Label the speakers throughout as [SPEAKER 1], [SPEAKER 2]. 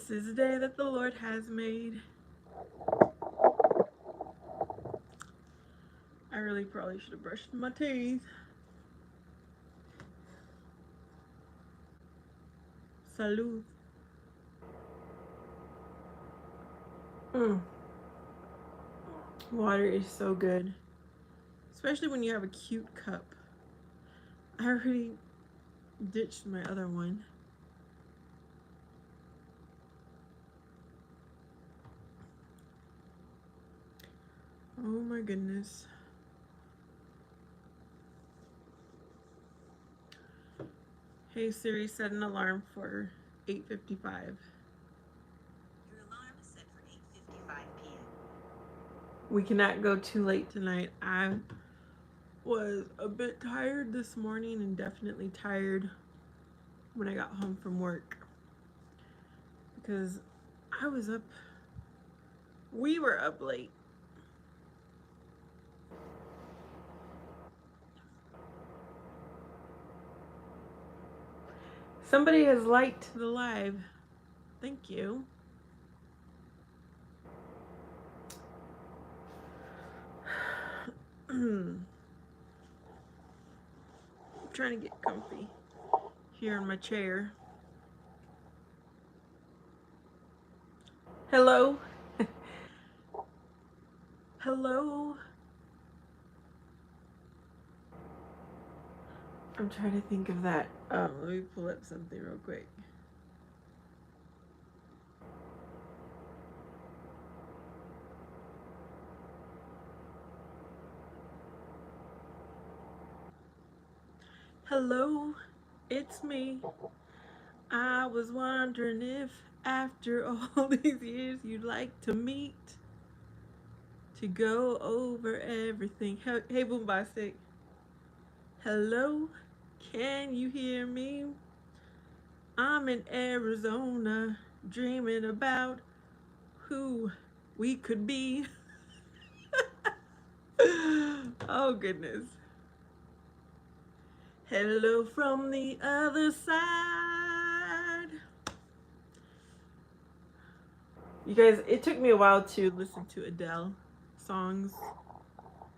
[SPEAKER 1] This is the day that the Lord has made. I really probably should have brushed my teeth. Salud. Water is so good. Especially when you have a cute cup. I already ditched my other one. Oh my goodness. Hey Siri, set an alarm for 8:55.
[SPEAKER 2] Your alarm is set for 8:55 p.m.
[SPEAKER 1] We cannot go too late tonight. I was a bit tired this morning and definitely tired when I got home from work because I was up. We were up late. Somebody has liked the live. Thank you. I'm trying to get comfy here in my chair. Hello. Hello. I'm trying to think of that. Let me pull up something real quick. Hello, it's me. I was wondering if after all these years you'd like to meet to go over everything. Hey, Boombastic. Hello, can you hear me? I'm in Arizona dreaming about who we could be. Oh, goodness. Hello from the other side. You guys, it took me a while to listen to Adele songs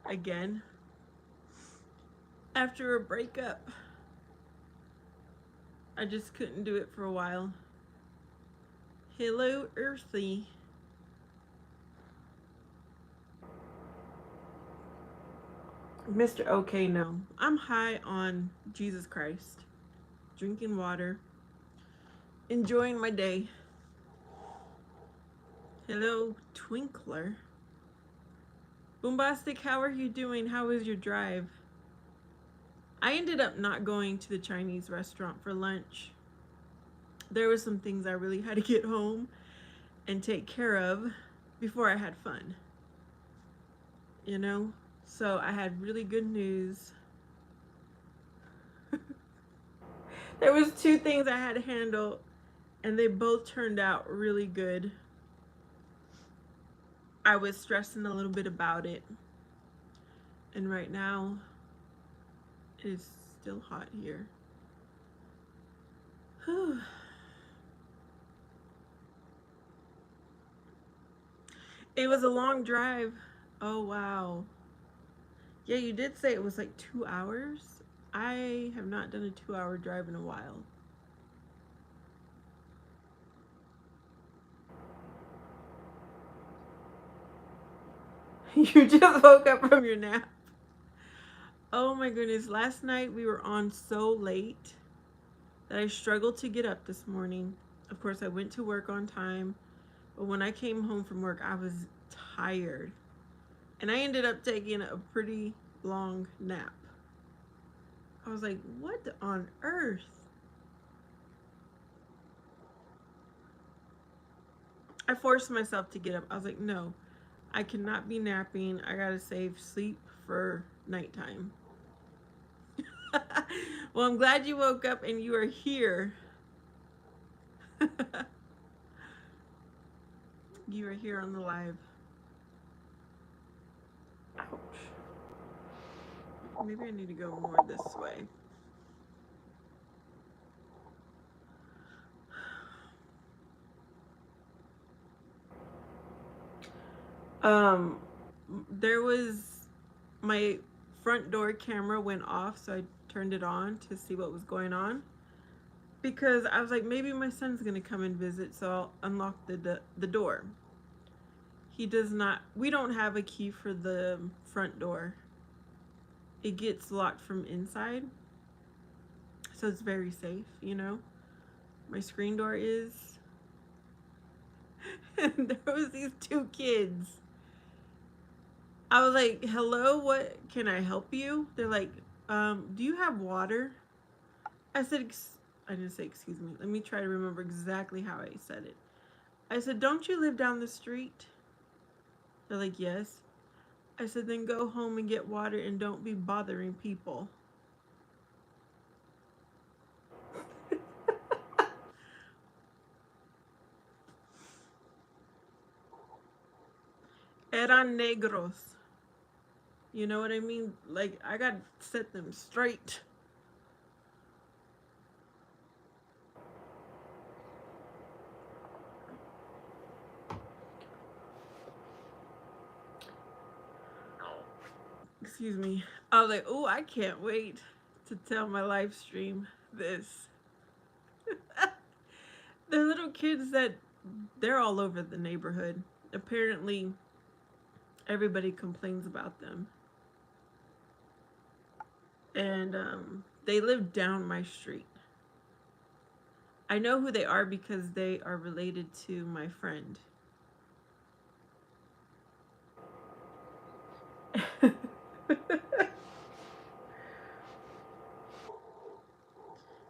[SPEAKER 1] again after a breakup. I just couldn't do it for a while. Hello, Earthy. Mr. OK, no. I'm high on Jesus Christ, drinking water, enjoying my day. Hello, Twinkler. Boombastic, how are you doing? How was your drive? I ended up not going to the Chinese restaurant for lunch. There were some things I really had to get home and take care of before I had fun. You know? So I had really good news. There was two things I had to handle and they both turned out really good. I was stressing a little bit about it. And right now it is still hot here. Whew. It was a long drive. Oh wow. Yeah, you did say it was like 2 hours. I have not done a 2 hour drive in a while. You just woke up from your nap. Oh my goodness. Last night we were on so late that I struggled to get up this morning. Of course, I went to work on time, but when I came home from work, I was tired. And I ended up taking a pretty long nap. I was like, what on earth? I forced myself to get up. I was like, no, I cannot be napping. I gotta save sleep for nighttime. Well, I'm glad you woke up and you are here. You are here on the live. Ouch. Maybe I need to go more this way. Um, there was my front door camera went off, so I turned it on to see what was going on because I was like, maybe my son's gonna come and visit, so I'll unlock the door. He does not. We don't have a key for the front door. It gets locked from inside, so it's very safe. My screen door is. And there was these two kids. I was like, "Hello, what can I help you?" They're like, "Do you have water?" I said, I didn't say excuse me. Let me try to remember exactly how I said it. I said, "Don't you live down the street?" They're like, "Yes." I said, "Then go home and get water and don't be bothering people." Eran negros. You know what I mean? Like, I got to set them straight. Excuse me. I was like, "Oh, I can't wait to tell my live stream this." They're little kids that they're all over the neighborhood. Apparently, everybody complains about them. And they live down my street. I know who they are because they are related to my friend.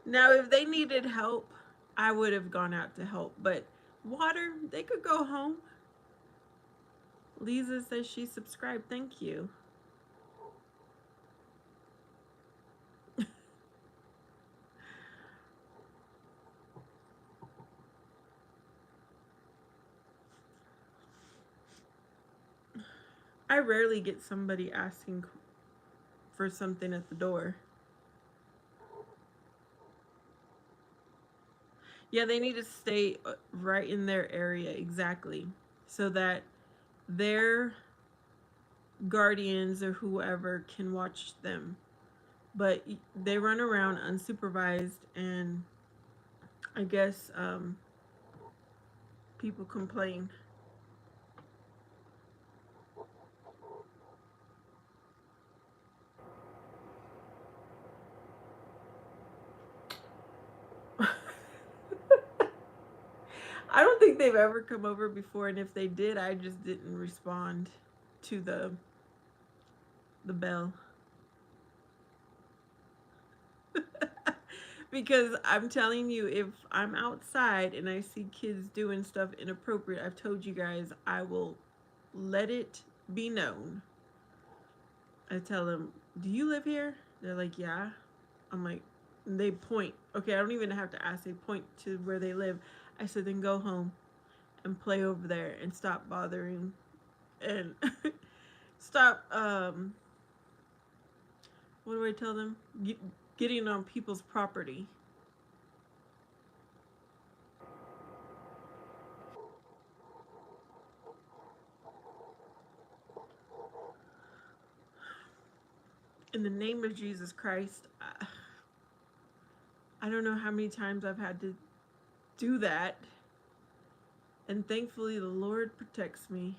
[SPEAKER 1] Now, if they needed help, I would have gone out to help. But water, they could go home. Lisa says she subscribed. Thank you. I rarely get somebody asking for something at the door. Yeah, they need to stay right in their area exactly so that their guardians or whoever can watch them. But they run around unsupervised, and I guess people complain. I don't think they've ever come over before, and if they did, I just didn't respond to the bell. Because I'm telling you, if I'm outside and I see kids doing stuff inappropriate, I've told you guys I will let it be known. I tell them, "Do you live here?" They're like, "Yeah." I'm like, they point. Okay, I don't even have to ask. They point to where they live. I said, "Then go home and play over there and stop bothering and stop." What do I tell them? Getting on people's property. In the name of Jesus Christ, I don't know how many times I've had to do that. And thankfully, the Lord protects me.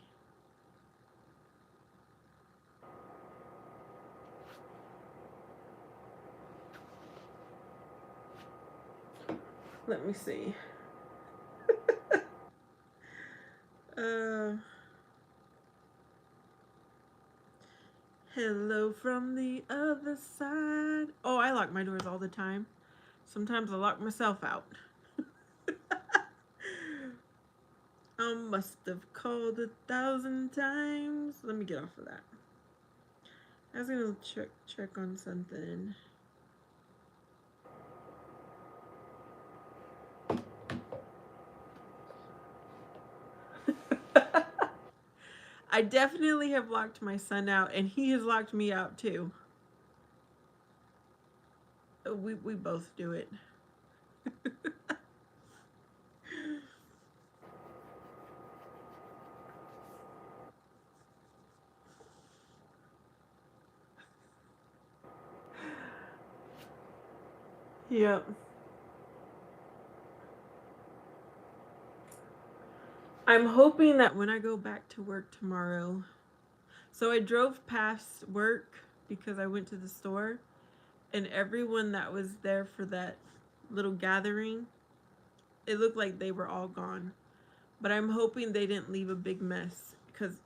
[SPEAKER 1] Let me see. uh, Hello from the other side. Oh, I lock my doors all the time. Sometimes I lock myself out. I must have called 1,000 times. Let me get off of that. I was gonna check on something. I definitely have locked my son out, and he has locked me out too. We both do it. Yep. I'm hoping that when I go back to work tomorrow, so I drove past work because I went to the store, and everyone that was there for that little gathering, it looked like they were all gone. But I'm hoping they didn't leave a big mess because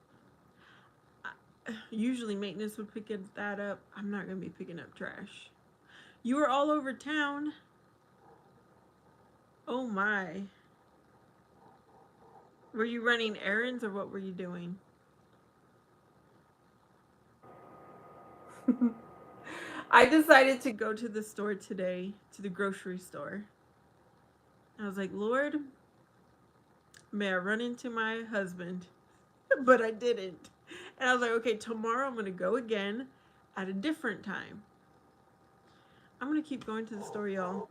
[SPEAKER 1] usually maintenance would pick that up. I'm not going to be picking up trash. You were all over town. Oh my. Were you running errands or what were you doing? I decided to go to the store today, to the grocery store. I was like, Lord, may I run into my husband? But I didn't. And I was like, okay, tomorrow I'm going to go again at a different time. I'm going to keep going to the store, y'all.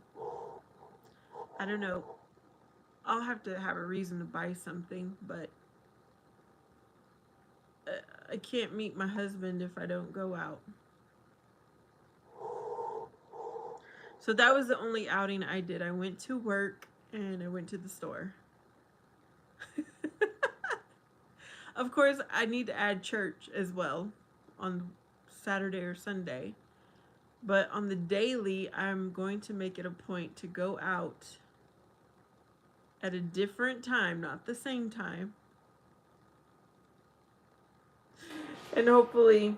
[SPEAKER 1] I don't know. I'll have to have a reason to buy something, but I can't meet my husband if I don't go out. So that was the only outing I did. I went to work and I went to the store. Of course, I need to add church as well on Saturday or Sunday. But on the daily, I'm going to make it a point to go out at a different time, not the same time. And hopefully,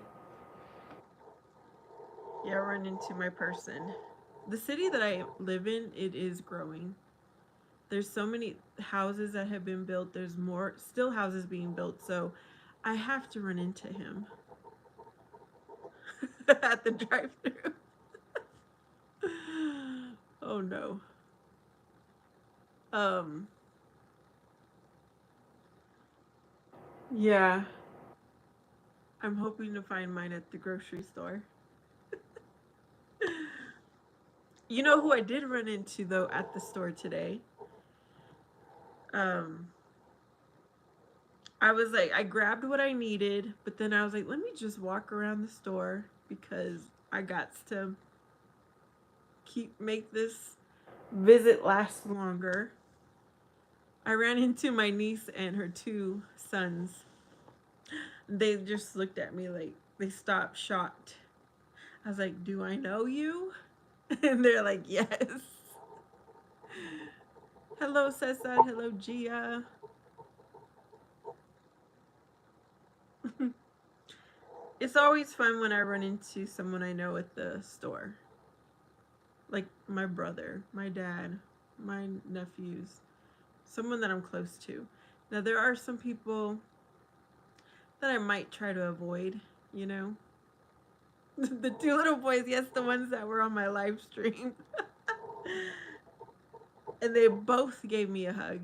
[SPEAKER 1] yeah, run into my person. The city that I live in, it is growing. There's so many houses that have been built. There's more still houses being built. So I have to run into him at the drive-thru. Oh no. Um yeah, I'm hoping to find mine at the grocery store. You know who I did run into though at the store today? Um I was like, I grabbed what I needed, but then I was like, let me just walk around the store because I got to make this visit last longer. I ran into my niece and her two sons. They just looked at me like they stopped shocked. I was like, do I know you? And they're like, yes. Hello, Cesar. Hello, Gia. It's always fun when I run into someone I know at the store. Like my brother, my dad, my nephews, someone that I'm close to. Now, there are some people that I might try to avoid, you know? The two little boys, yes, the ones that were on my live stream. And they both gave me a hug.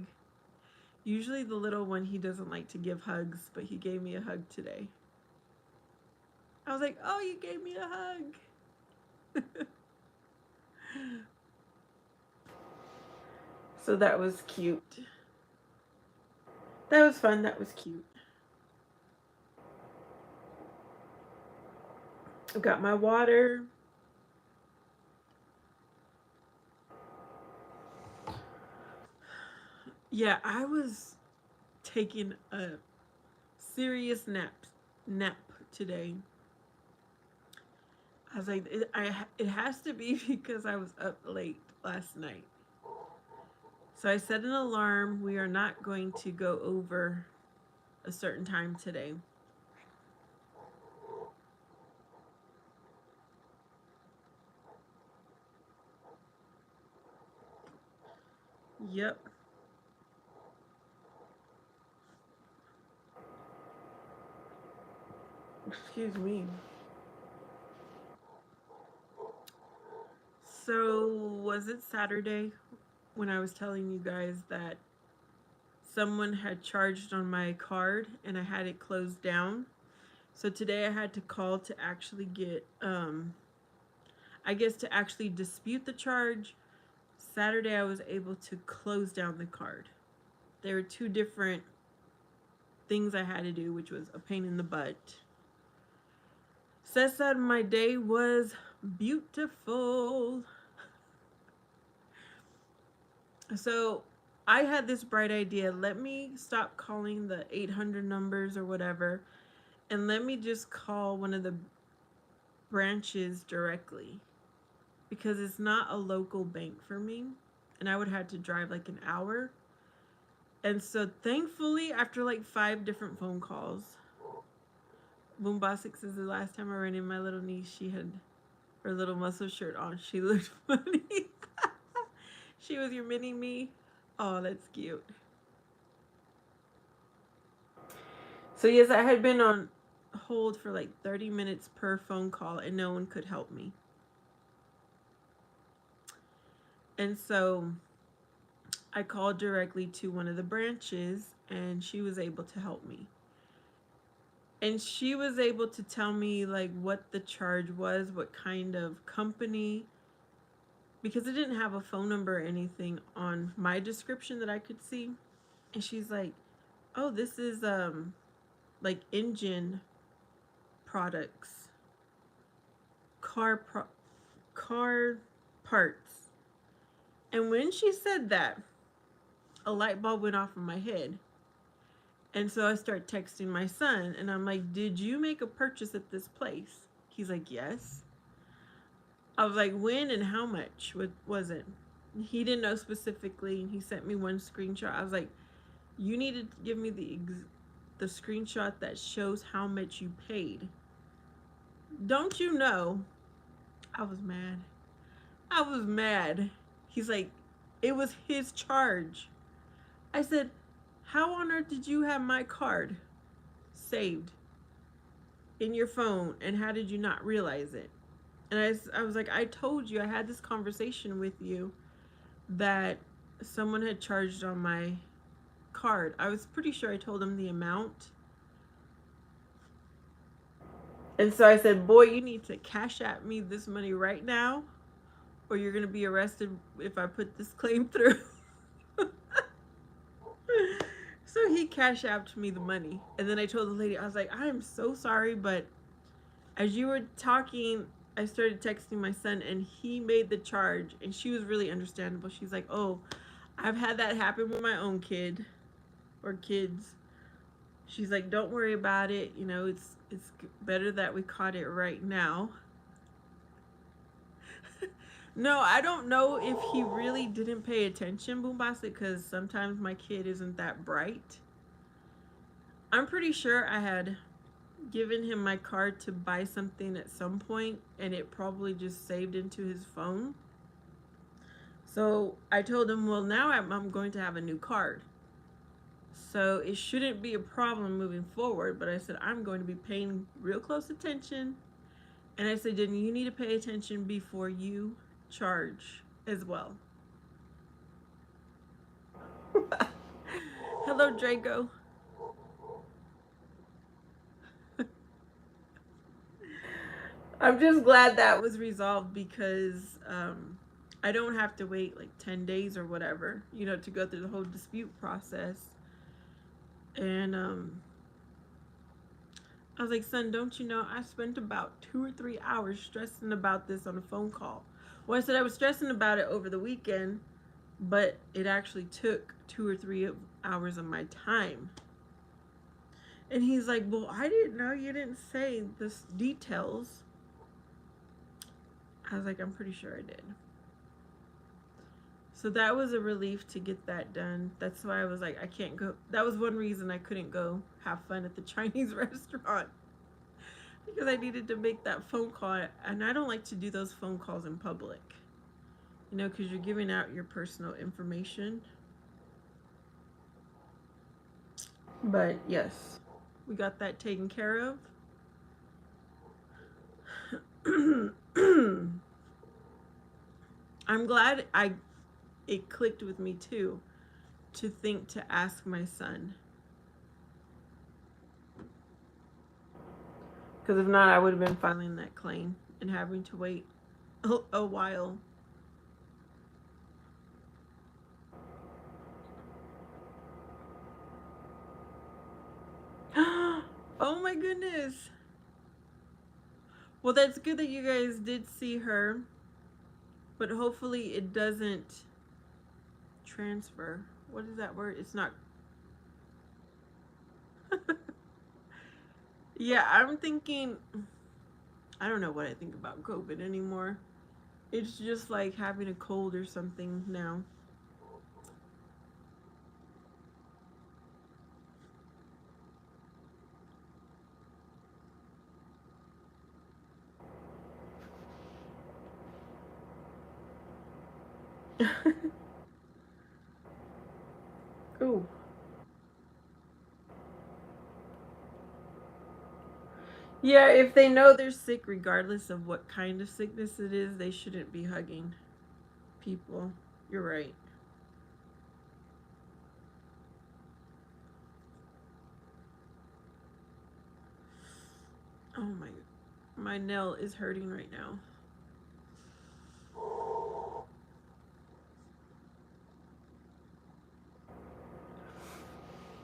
[SPEAKER 1] Usually the little one, he doesn't like to give hugs, but he gave me a hug today. I was like, oh, you gave me a hug. So that was cute. That was fun. That was cute. I've got my water. Yeah, I was taking a serious nap today. I was like, it has to be because I was up late last night. So I set an alarm. We are not going to go over a certain time today. Yep. Excuse me. So, was it Saturday when I was telling you guys that someone had charged on my card and I had it closed down? So today I had to call to actually get I guess to actually dispute the charge. Saturday I was able to close down the card. There were two different things I had to do, which was a pain in the butt. Says that my day was beautiful. So I had this bright idea. Let me stop calling the 800 numbers or whatever, and let me just call one of the branches directly, because it's not a local bank for me, and I would have to drive like an hour. And so thankfully, after like 5 different phone calls, Boombastic says the last time I ran in my little niece, she had her little muscle shirt on. She looked funny. She was your mini me. Oh, that's cute. So yes, I had been on hold for like 30 minutes per phone call and no one could help me. And so I called directly to one of the branches and she was able to help me. And she was able to tell me like what the charge was, what kind of company, because it didn't have a phone number or anything on my description that I could see. And she's like, "Oh, this is like engine products, car parts." And when she said that, a light bulb went off in my head. And so I start texting my son and I'm like, "Did you make a purchase at this place?" He's like, "Yes." I was like, "When and how much was it?" He didn't know specifically. He sent me one screenshot. I was like, "You need to give me the screenshot that shows how much you paid." Don't you know? I was mad. I was mad. He's like, "It was his charge." I said, "How on earth did you have my card saved in your phone and how did you not realize it?" And I was like, "I told you, I had this conversation with you that someone had charged on my card." I was pretty sure I told him the amount. And so I said, "Boy, you need to cash at me this money right now or you're going to be arrested if I put this claim through." So he cash apped me the money. And then I told the lady, I was like, "I am so sorry, but as you were talking, I started texting my son and he made the charge." And she was really understandable. She's like, "Oh, I've had that happen with my own kid or kids." She's like, "Don't worry about it. You know, it's better that we caught it right now." No, I don't know if he really didn't pay attention, Boombastic, because sometimes my kid isn't that bright. I'm pretty sure I had given him my card to buy something at some point and it probably just saved into his phone. So I told him, "Well, now I'm going to have a new card. So it shouldn't be a problem moving forward." But I said, "I'm going to be paying real close attention." And I said, "Then you need to pay attention before you charge as well." Hello, Draco. I'm just glad that was resolved because I don't have to wait like 10 days or whatever, to go through the whole dispute process. And I was like, "Son, don't you know I spent about 2 or 3 hours stressing about this on a phone call?" Well, I said I was stressing about it over the weekend, but it actually took 2 or 3 hours of my time. And he's like, "Well, I didn't know, you didn't say the details." I was like, "I'm pretty sure I did." So that was a relief to get that done. That's why I was like, I can't go. That was one reason I couldn't go have fun at the Chinese restaurant, because I needed to make that phone call. And I don't like to do those phone calls in public, because you're giving out your personal information. But yes, we got that taken care of. I'm glad it clicked with me too, to think to ask my son. Because if not, I would have been filing that claim and having to wait a while. Oh my goodness. Well, that's good that you guys did see her, but hopefully it doesn't transfer. What is that word? It's not. Yeah, I'm thinking. I don't know what I think about COVID anymore. It's just like having a cold or something now. Ooh. Yeah, if they know they're sick, regardless of what kind of sickness it is, they shouldn't be hugging people. You're right. Oh my nail is hurting right now.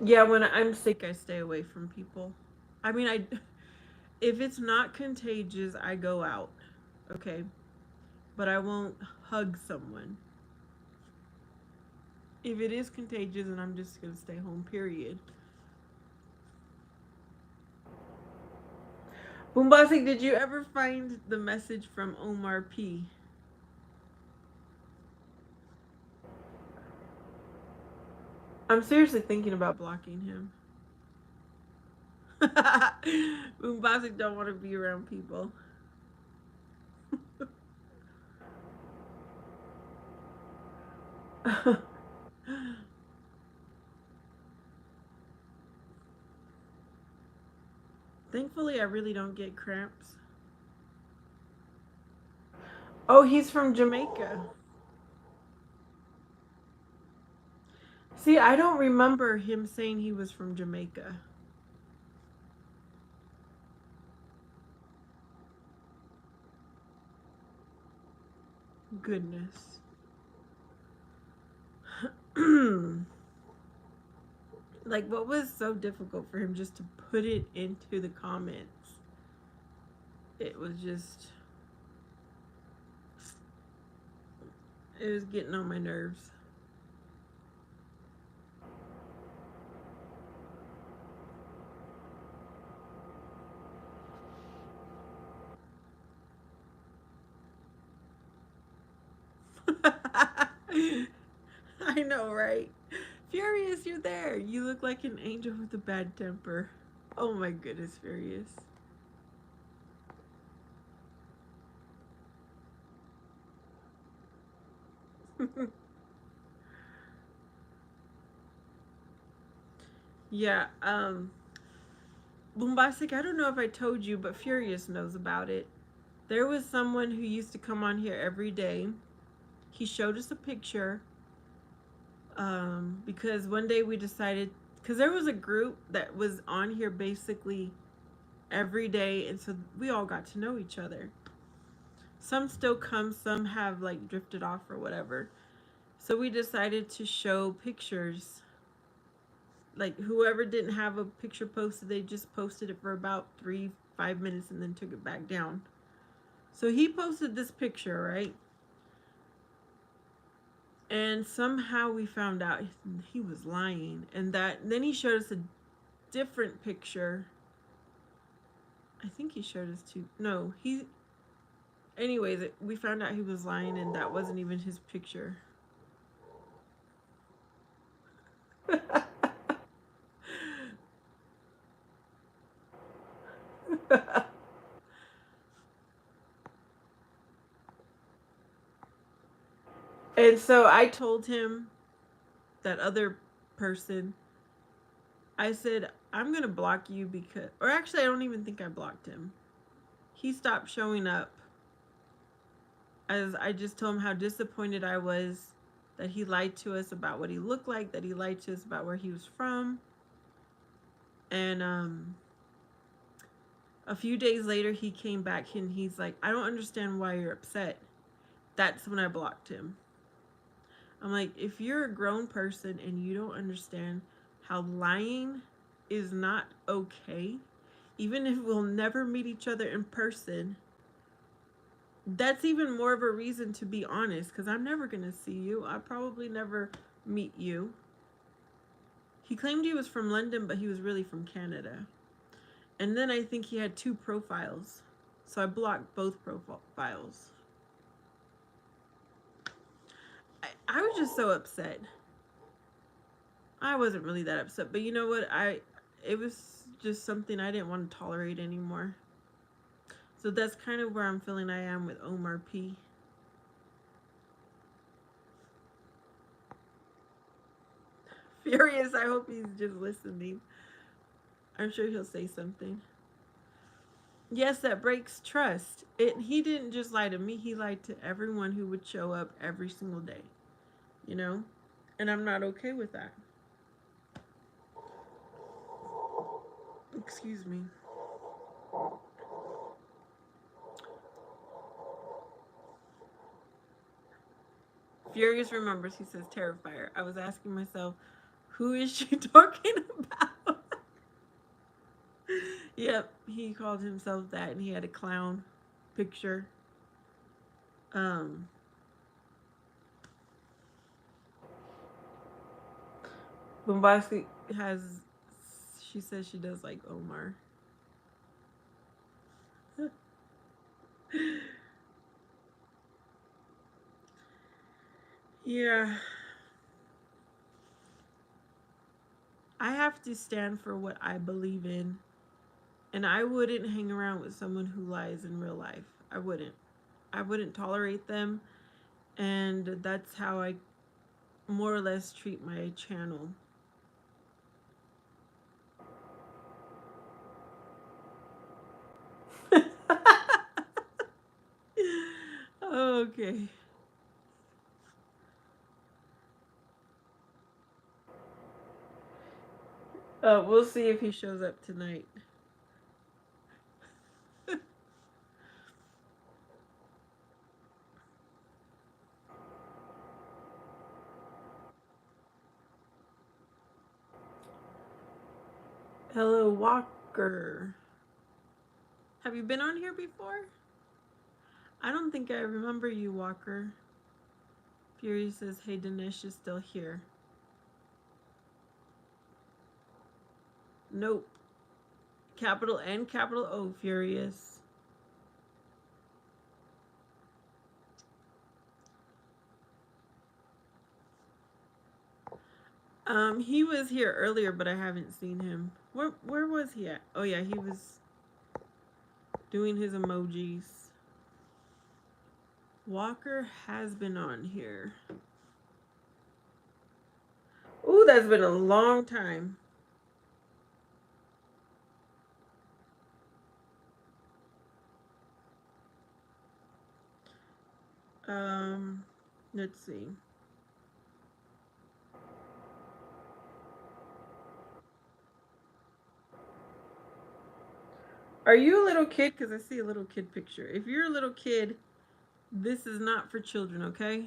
[SPEAKER 1] Yeah, when I'm sick, I stay away from people. I mean, if it's not contagious, I go out. Okay, but I won't hug someone. If it is contagious, and I'm just gonna stay home. Period. Boombastic, did you ever find the message from Omar P? I'm seriously thinking about blocking him. Boombastic don't want to be around people. Thankfully, I really don't get cramps. Oh, he's from Jamaica. See, I don't remember him saying he was from Jamaica. Goodness. Like, what was so difficult for him just to put it into the comments? It was just. It was getting on my nerves. I know, right? Furious, you're there. You look like an angel with a bad temper. Oh my goodness, Furious. Yeah, Boombastic, I don't know if I told you, but Furious knows about it. There was someone who used to come on here every day. He showed us a picture because one day we decided, because there was a group that was on here basically every day, and so we all got to know each other. Some still come, some have like drifted off or whatever. So we decided to show pictures. Like whoever didn't have a picture posted, they just posted it for about 3-5 minutes and then took it back down. So he posted this picture, right? And somehow we found out he was lying, and that then he showed us a different picture. I think he showed us two. No, he. Anyways, we found out he was lying, and that wasn't even his picture. And so I told him, that other person, I said, I'm going to block you because, or actually, I don't even think I blocked him. He stopped showing up as I just told him how disappointed I was that he lied to us about what he looked like, that he lied to us about where he was from. And a few days later, he came back and he's like, I don't understand why you're upset. That's when I blocked him. I'm like, if you're a grown person and you don't understand how lying is not okay, even if we'll never meet each other in person, that's even more of a reason to be honest, because I'm never going to see you. I probably never meet you. He claimed he was from London, but he was really from Canada. And then I think he had 2 profiles. So I blocked both profiles. I was just so upset. I wasn't really that upset, but you know what? It was just something I didn't want to tolerate anymore. So that's kind of where I'm feeling I am with Omar P. Furious, I hope he's just listening. I'm sure he'll say something. Yes, that breaks trust. He didn't just lie to me, he lied to everyone who would show up every single day. You know? And I'm not okay with that. Excuse me. Furious remembers, he says, Terrifier. I was asking myself, who is she talking about? Yep, he called himself that, and he had a clown picture. Bombastic has, she says she does like Omar. Yeah. I have to stand for what I believe in. And I wouldn't hang around with someone who lies in real life. I wouldn't. I wouldn't tolerate them. And that's how I more or less treat my channel. Okay. We'll see if he shows up tonight. Hello, Walker. Have you been on here before? I don't think I remember you, Walker. Fury says, hey, Dinesh is still here. Nope. Capital N, capital O, Furious. He was here earlier, but I haven't seen him. Where was he at? Oh yeah, he was doing his emojis. Walker has been on here. Ooh, that's been a long time. Let's see. Are you a little kid? Because I see a little kid picture. If you're a little kid, this is not for children, okay?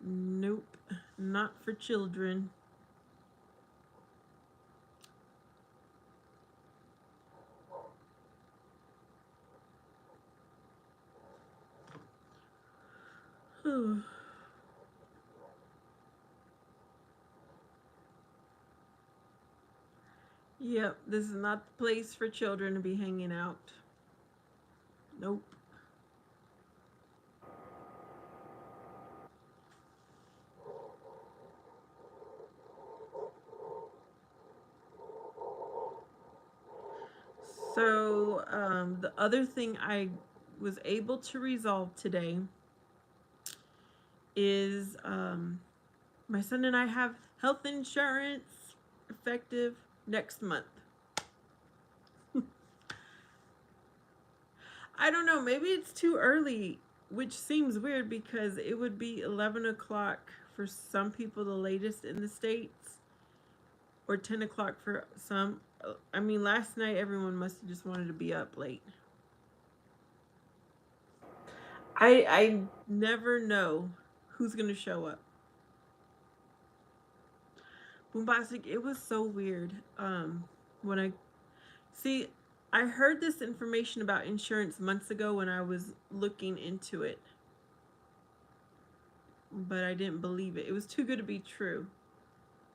[SPEAKER 1] Nope, not for children. Yep, this is not the place for children to be hanging out. Nope. So, the other thing I was able to resolve today is my son and I have health insurance effective next month. I don't know, maybe it's too early, which seems weird because it would be 11 o'clock for some people, the latest in the States, or 10 o'clock for some. I mean, last night everyone must have just wanted to be up late. I never know who's going to show up. Boombastic, it was so weird. When I see, I heard this information about insurance months ago when I was looking into it, but I didn't believe it. It was too good to be true.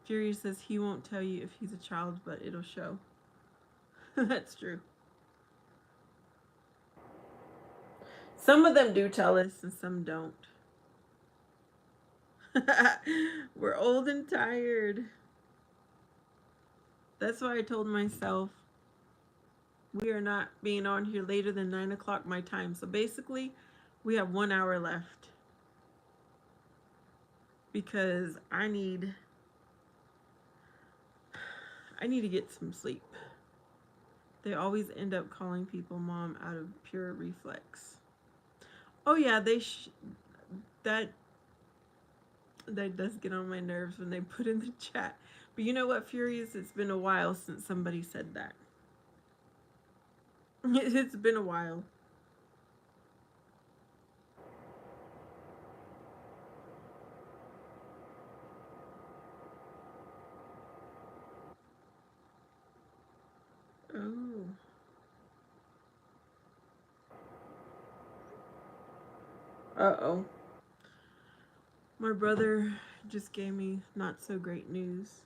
[SPEAKER 1] Fury says he won't tell you if he's a child, but it'll show. That's true. Some of them do tell us, and some don't. We're old and tired. That's why I told myself we are not being on here later than 9 o'clock my time. So basically, we have 1 hour left because I need to get some sleep. They always end up calling people mom out of pure reflex. Oh yeah, that does get on my nerves when they put in the chat. But you know what, Furious? It's been a while since somebody said that. It's been a while. Oh. Uh-oh. My brother just gave me not so great news.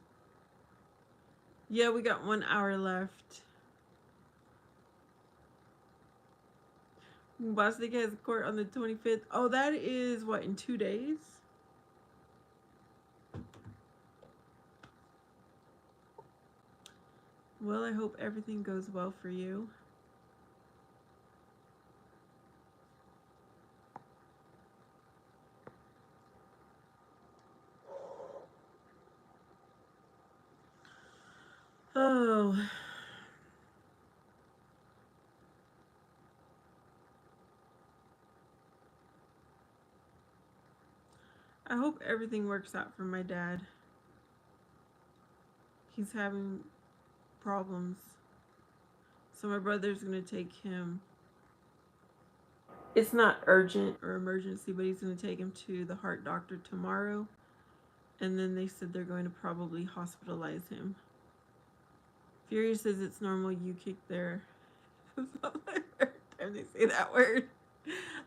[SPEAKER 1] Yeah, we got 1 hour left. Bostic has court on the 25th. Oh, that is what, in 2 days? Well, I hope everything goes well for you. Oh. I hope everything works out for my dad. He's having problems. So my brother's going to take him. It's not urgent or emergency, but he's going to take him to the heart doctor tomorrow. And then they said they're going to probably hospitalize him. Furious says it's normal you kick their... Every time they say that word.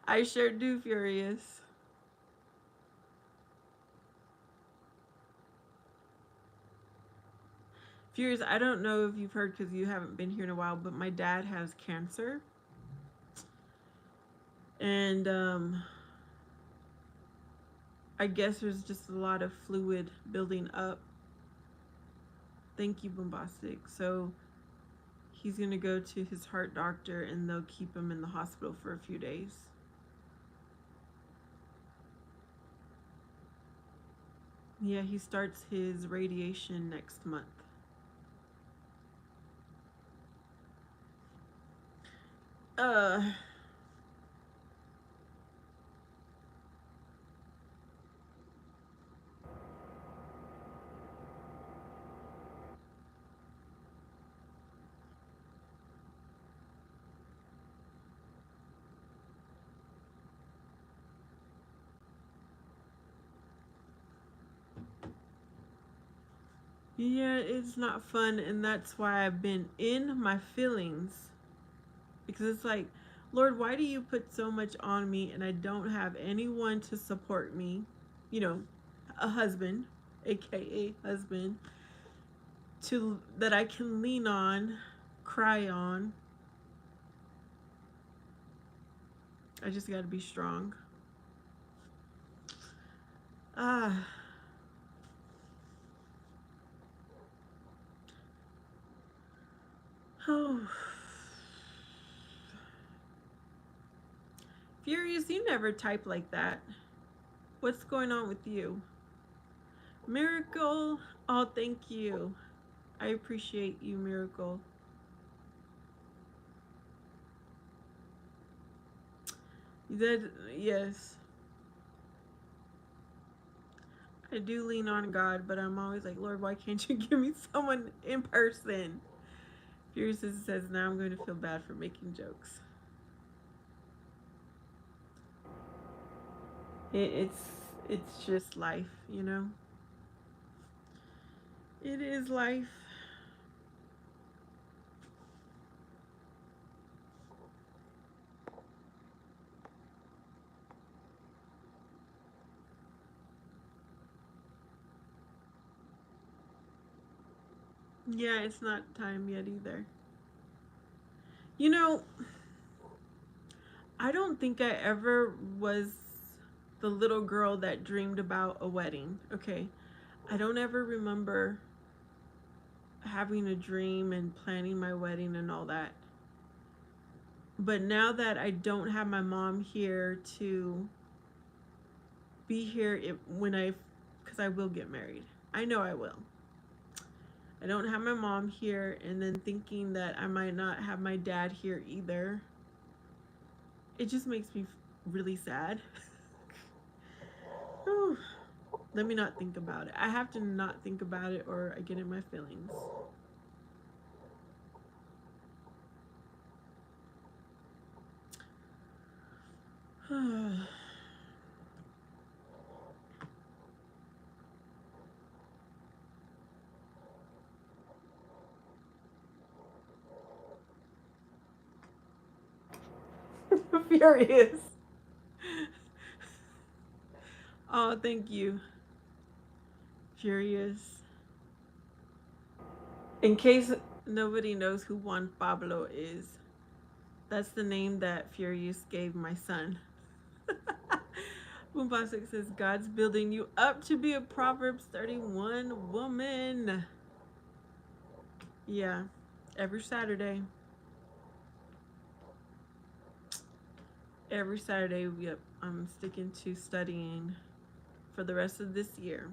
[SPEAKER 1] I sure do, Furious. Furious, I don't know if you've heard because you haven't been here in a while, but my dad has cancer. And I guess there's just a lot of fluid building up. Thank you, Bombastic. So he's going to go to his heart doctor and they'll keep him in the hospital for a few days. Yeah, he starts his radiation next month. Yeah, it's not fun, and that's why I've been in my feelings. Because it's like, Lord, why do you put so much on me and I don't have anyone to support me? You know, a husband, aka husband, that I can lean on, cry on. I just got to be strong. Oh. Furious, you never type like that. What's going on with you? Miracle, oh, thank you. I appreciate you, Miracle. Yes. I do lean on God, but I'm always like, Lord, why can't you give me someone in person? Furious says, now I'm going to feel bad for making jokes. It's just life, you know? It is life. Yeah, it's not time yet either. You know, I don't think I ever was the little girl that dreamed about a wedding. Okay. I don't ever remember having a dream and planning my wedding and all that. But now that I don't have my mom here to be here when because I will get married. I know I will. I don't have my mom here, and then thinking that I might not have my dad here either. It just makes me really sad. Let me not think about it. I have to not think about it or I get in my feelings. Furious. Oh, thank you. Furious. In case nobody knows who Juan Pablo is, that's the name that Furious gave my son. Boombastic says, God's building you up to be a Proverbs 31 woman. Yeah, every Saturday. Every Saturday, yep, I'm sticking to studying for the rest of this year.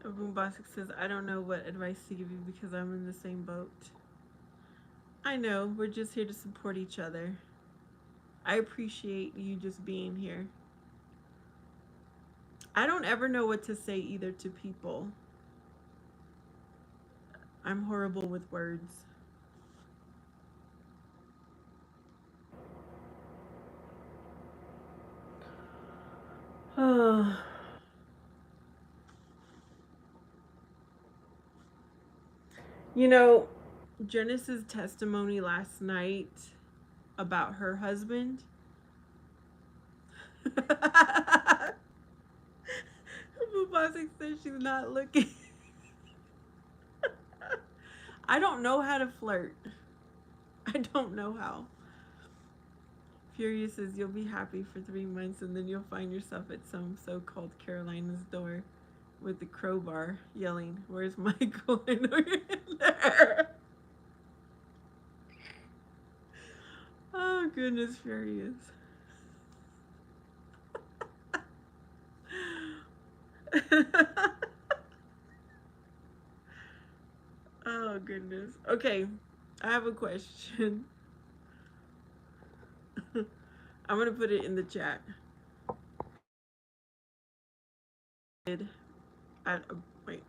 [SPEAKER 1] Boombastic says, I don't know what advice to give you because I'm in the same boat. I know, we're just here to support each other. I appreciate you just being here. I don't ever know what to say either to people. I'm horrible with words. You know, Janice's testimony last night about her husband. Bubasic says she's not looking. I don't know how to flirt. I don't know how. Furious says you'll be happy for 3 months and then you'll find yourself at some so-called Carolina's door with the crowbar yelling, "Where's Michael?" I know you're in there. Oh goodness, Furious. Oh goodness. Okay, I have a question. I'm gonna put it in the chat. Wait.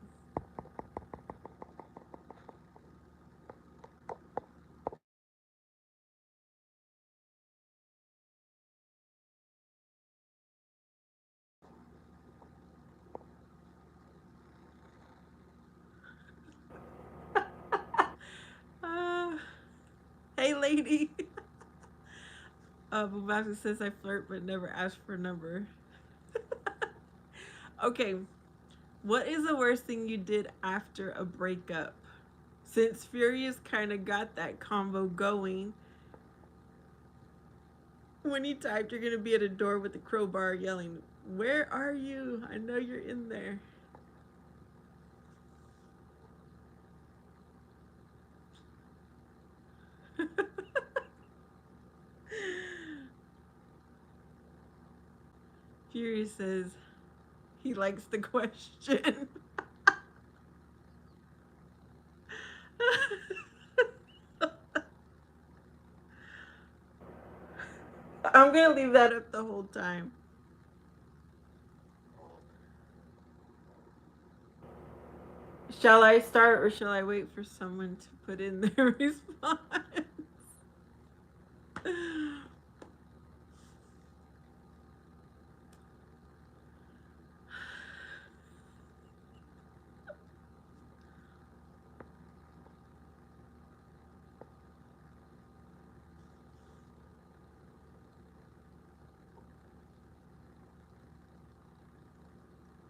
[SPEAKER 1] Uh, hey, lady. Bubaka says I flirt but never ask for a number. Okay, what is the worst thing you did after a breakup? Since Furious kind of got that combo going, when he typed, you're gonna be at a door with a crowbar yelling, "Where are you? I know you're in there." Furious says he likes the question. I'm gonna leave that up the whole time. Shall I start or shall I wait for someone to put in their response?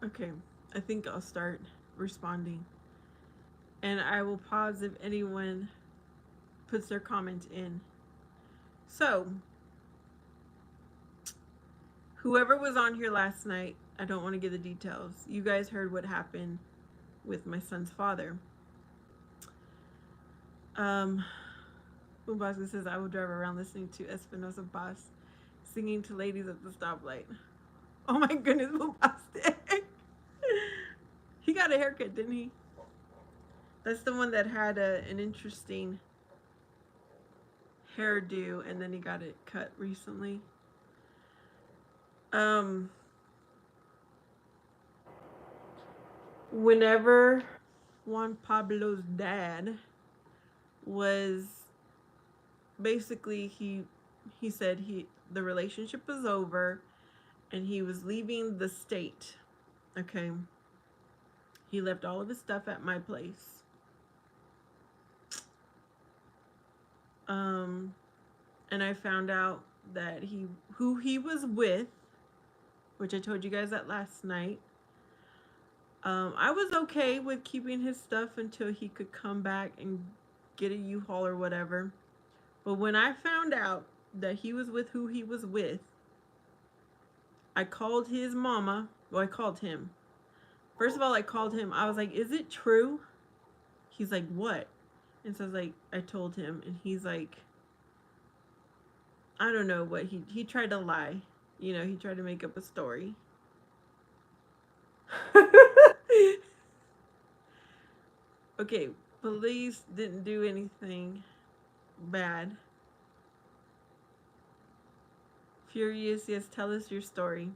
[SPEAKER 1] Okay, I think I'll start responding. And I will pause if anyone puts their comment in. So, whoever was on here last night, I don't want to give the details. You guys heard what happened with my son's father. Boomboska says, I will drive around listening to Espinosa Bass singing to ladies at the stoplight. Oh my goodness, Boomboska. He got a haircut, didn't he? That's the one that had an interesting hairdo, and then he got it cut recently. Whenever Juan Pablo's dad was basically he said the relationship was over and he was leaving the state. Okay. He left all of his stuff at my place. And I found out that who he was with, which I told you guys that last night. I was okay with keeping his stuff until he could come back and get a U-Haul or whatever. But when I found out that he was with who he was with, I called his mama. Well, I called him. First of all, I called him. I was like, is it true? He's like, what? And so I told him, and he's like, I don't know what he tried to lie. You know, he tried to make up a story. Okay, police didn't do anything bad. Furious, yes, tell us your story.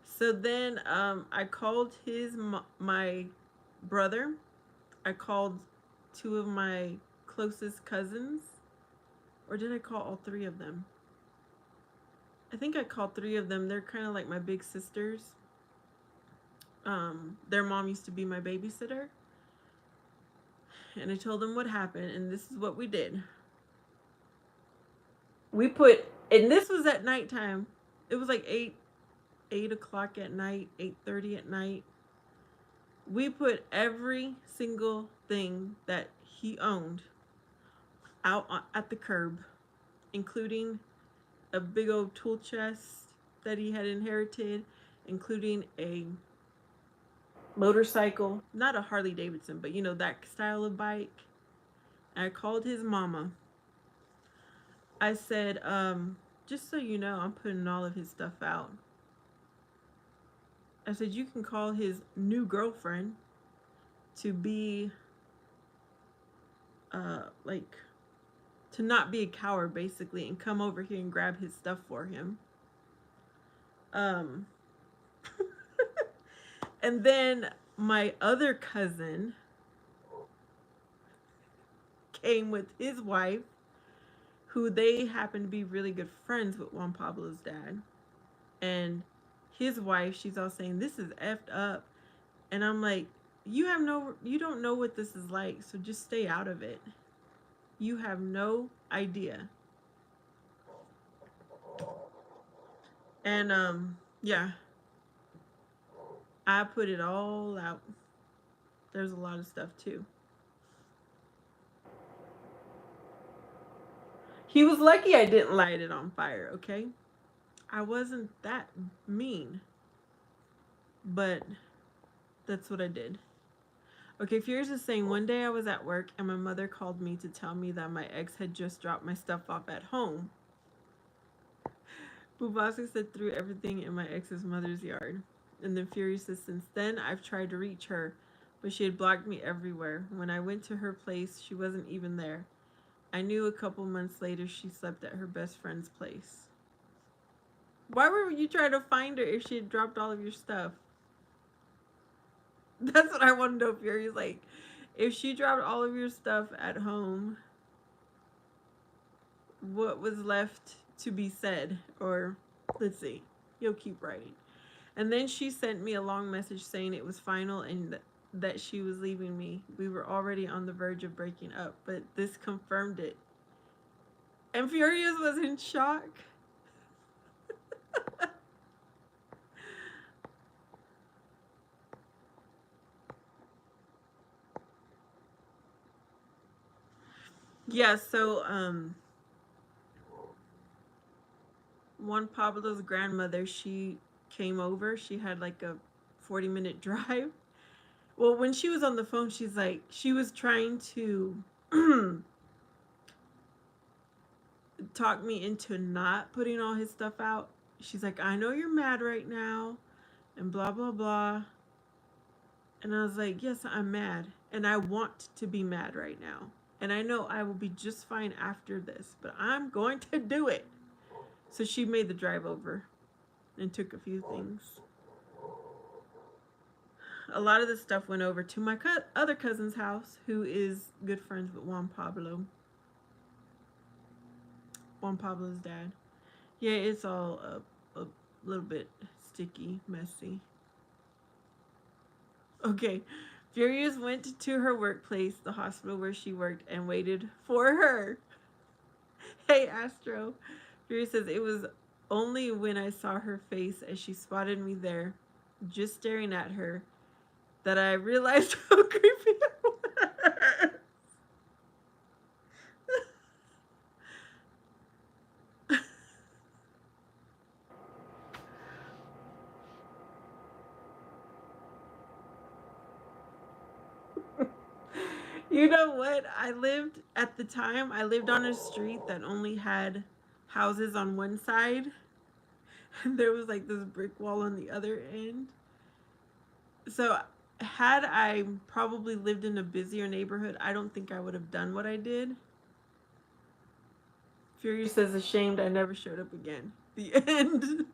[SPEAKER 1] So then I called my brother. I called two of my closest cousins. Or did I call all three of them? I think I called three of them. They're kind of like my big sisters. Their mom used to be my babysitter. And I told them what happened, and this is what we did. And this was at nighttime. It was like 8 o'clock at night, 8:30 at night. We put every single thing that he owned out at the curb, including a big old tool chest that he had inherited, including a motorcycle, not a Harley Davidson, but you know, that style of bike. And I called his mama. I said, just so you know, I'm putting all of his stuff out. I said, you can call his new girlfriend to be, to not be a coward, basically, and come over here and grab his stuff for him. And then my other cousin came with his wife, who they happen to be really good friends with Juan Pablo's dad. And his wife, she's all saying, this is effed up. And I'm like, you don't know what this is like, so just stay out of it. You have no idea. And yeah, I put it all out. There's a lot of stuff too. He was lucky I didn't light it on fire, okay? I wasn't that mean. But that's what I did. Okay, Furious is saying, one day I was at work and my mother called me to tell me that my ex had just dropped my stuff off at home. Bubasik said, threw everything in my ex's mother's yard. And then Furious says, since then I've tried to reach her, but she had blocked me everywhere. When I went to her place, she wasn't even there. I knew a couple months later she slept at her best friend's place. Why were you trying to find her if she had dropped all of your stuff? That's what I want to know, Fury's like, if she dropped all of your stuff at home, what was left to be said? Or, let's see, you'll keep writing. And then she sent me a long message saying it was final and that she was leaving me. We were already on the verge of breaking up, but this confirmed it. And Furious was in shock. Yeah, so Juan Pablo's grandmother, she came over. She had like a 40-minute drive. Well, when she was on the phone, she's like, she was trying to talk me into not putting all his stuff out. She's like, I know you're mad right now, and blah, blah, blah. And I was like, yes, I'm mad. And I want to be mad right now. And I know I will be just fine after this, but I'm going to do it. So she made the drive over and took a few things. A lot of the stuff went over to my other cousin's house, who is good friends with Juan Pablo. Juan Pablo's dad. Yeah, it's all a little bit sticky, messy. Okay. Furious went to her workplace, the hospital where she worked, and waited for her. Hey, Astro. Furious says, it was only when I saw her face as she spotted me there, just staring at her, that I realized how creepy it was. You know what? I lived on a street that only had houses on one side, and there was like this brick wall on the other end. So, had I probably lived in a busier neighborhood, I don't think I would have done what I did. Fury says, ashamed I never showed up again. The end.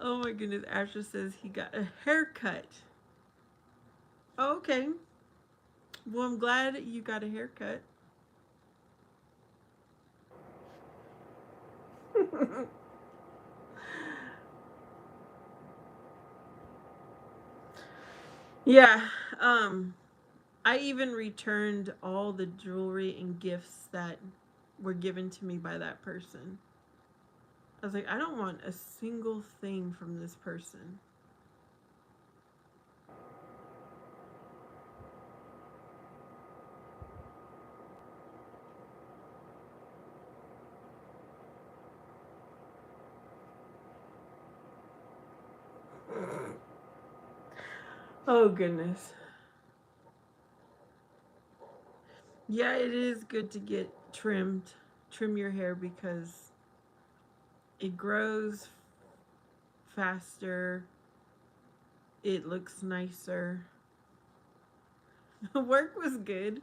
[SPEAKER 1] Oh my goodness. Asher says he got a haircut. Oh, okay. Well, I'm glad you got a haircut. Yeah. I even returned all the jewelry and gifts that were given to me by that person. I was like, I don't want a single thing from this person. Oh goodness. Yeah, it is good to get trimmed. Trim your hair because it grows faster. It looks nicer. Work was good.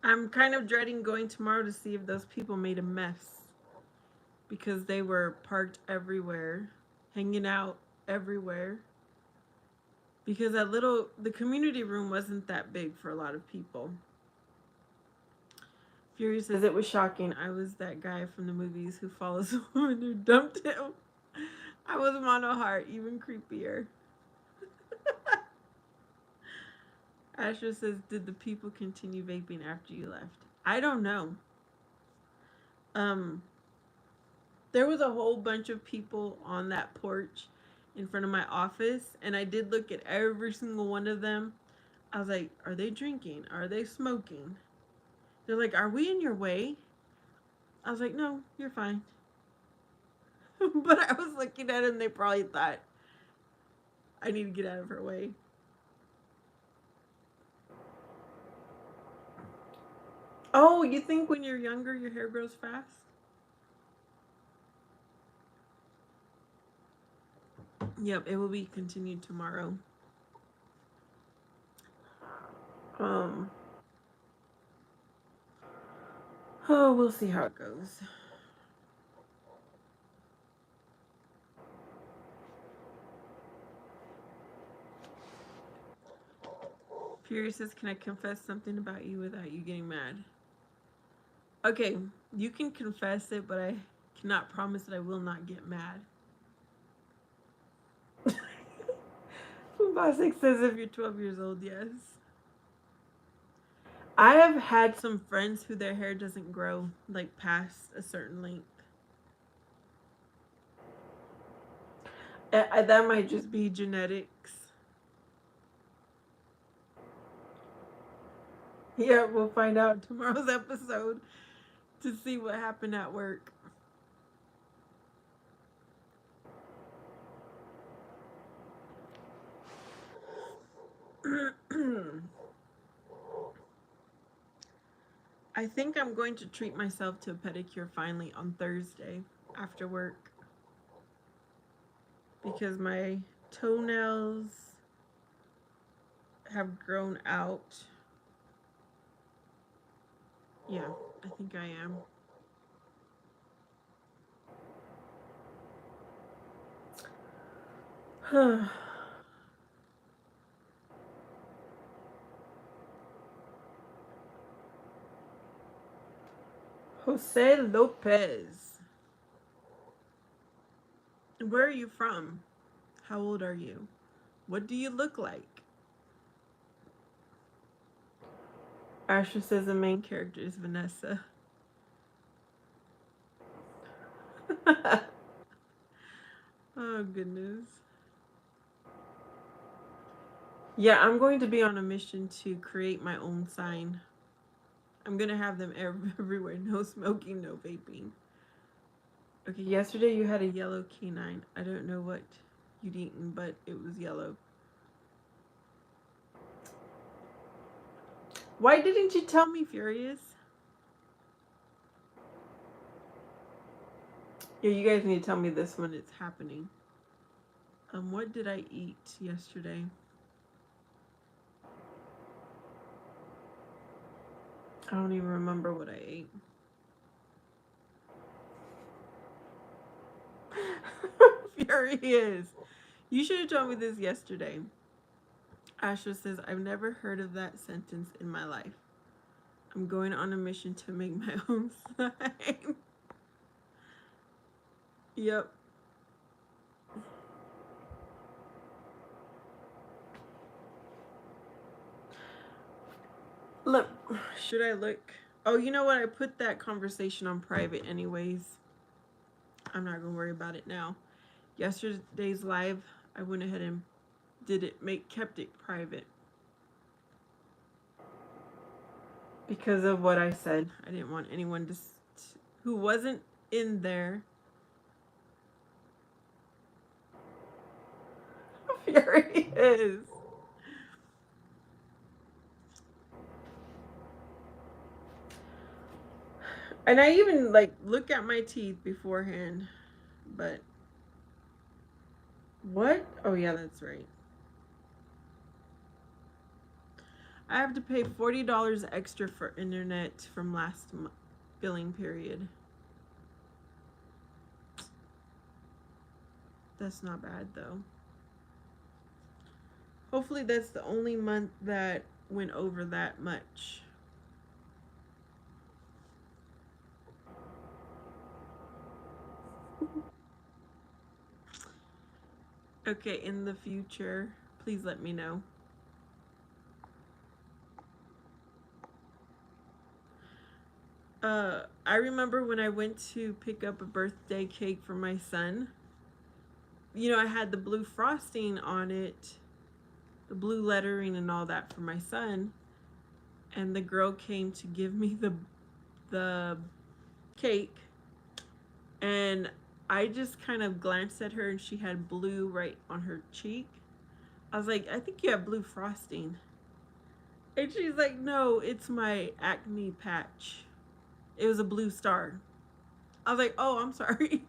[SPEAKER 1] I'm kind of dreading going tomorrow to see if those people made a mess because they were parked everywhere, hanging out everywhere. Because the community room wasn't that big for a lot of people. Fury says it was shocking. I was that guy from the movies who follows a woman who dumped him. I was Mono Heart, even creepier. Asher says, did the people continue vaping after you left? I don't know. There was a whole bunch of people on that porch in front of my office, and I did look at every single one of them. I was like, are they drinking? Are they smoking? They're like, are we in your way? I was like, no, you're fine. But I was looking at them, they probably thought I need to get out of her way. Oh, you think when you're younger your hair grows fast? Yep, it will be continued tomorrow. Um Oh, we'll see how it goes. Fury says, can I confess something about you without you getting mad? Okay, you can confess it, but I cannot promise that I will not get mad. Basic says if you're 12 years old, yes. I have had some friends who their hair doesn't grow like past a certain length. That might just be genetics. Yeah, we'll find out in tomorrow's episode to see what happened at work. I think I'm going to treat myself to a pedicure finally on Thursday after work because my toenails have grown out. Yeah, I think I am. Jose Lopez. Where are you from? How old are you? What do you look like? Asher says the main character is Vanessa. Oh, goodness. Yeah, I'm going to be on a mission to create my own sign. I'm going to have them everywhere. No smoking, no vaping. Okay, yesterday you had a yellow canine. I don't know what you'd eaten, but it was yellow. Why didn't you tell me, Furious? Yeah, you guys need to tell me this when it's happening. What did I eat yesterday? I don't even remember what I ate. Furious. You should have told me this yesterday. Asher says, I've never heard of that sentence in my life. I'm going on a mission to make my own sign. Yep. Look, should I look? Oh, you know what? I put that conversation on private anyways. I'm not gonna worry about it now. Yesterday's live, I went ahead and kept it private. Because of what I said. I didn't want anyone who wasn't in there. Furious. And I even look at my teeth beforehand. But what? Oh yeah, that's right. I have to pay $40 extra for internet from last billing period. That's not bad though. Hopefully that's the only month that went over that much. Okay, in the future, please let me know. I remember when I went to pick up a birthday cake for my son. You know, I had the blue frosting on it, the blue lettering and all that for my son. And the girl came to give me the cake. And I just kind of glanced at her and she had blue right on her cheek. I was like, I think you have blue frosting. And she's like, no, it's my acne patch. It was a blue star. I was like, oh, I'm sorry.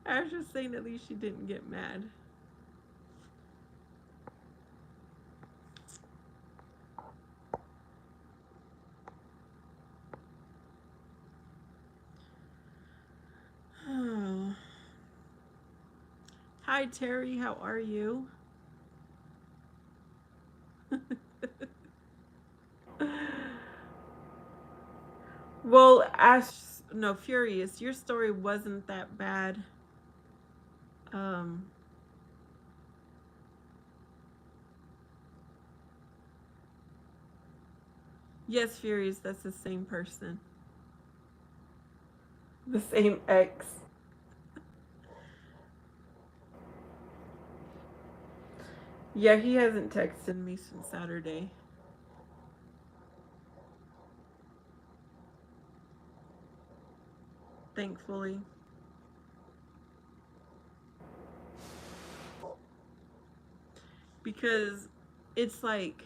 [SPEAKER 1] I was just saying at least she didn't get mad. Hi, Terry. How are you? Well, Ash, no, Furious, your story wasn't that bad. Um, yes, Furious, that's the same person. The same ex. Yeah, he hasn't texted me since Saturday. Thankfully. Because it's like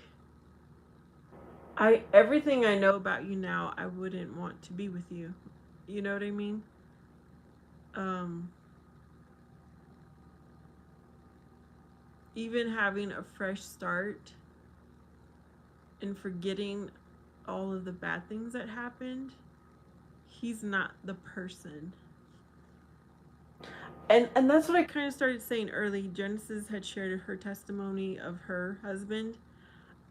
[SPEAKER 1] I everything I know about you now, I wouldn't want to be with you. You know what I mean? Um Even having a fresh start and forgetting all of the bad things that happened, he's not the person. And that's what I kind of started saying early. Genesis had shared her testimony of her husband.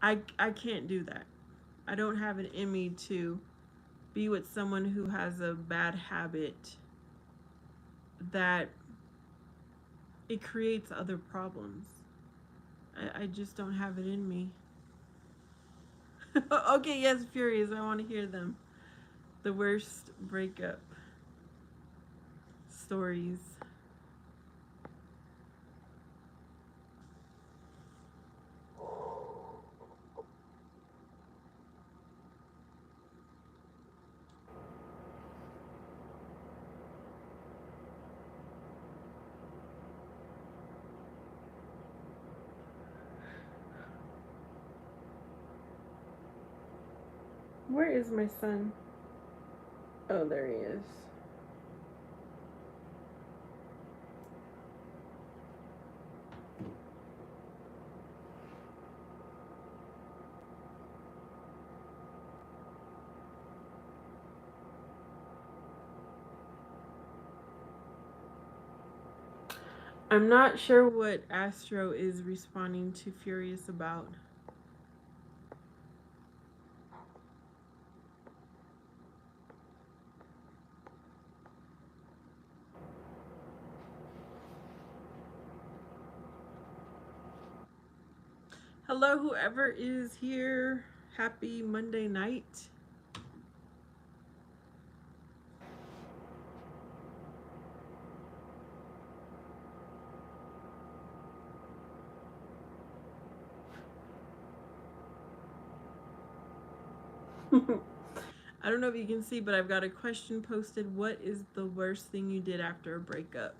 [SPEAKER 1] I can't do that. I don't have it in me to be with someone who has a bad habit that it creates other problems. I just don't have it in me. Okay, yes, Furious. I want to hear them. The worst breakup stories. Where is my son? Oh, there he is. I'm not sure what Astro is responding to Furious about. Hello, whoever is here. Happy Monday night. I don't know if you can see, but I've got a question posted. What is the worst thing you did after a breakup?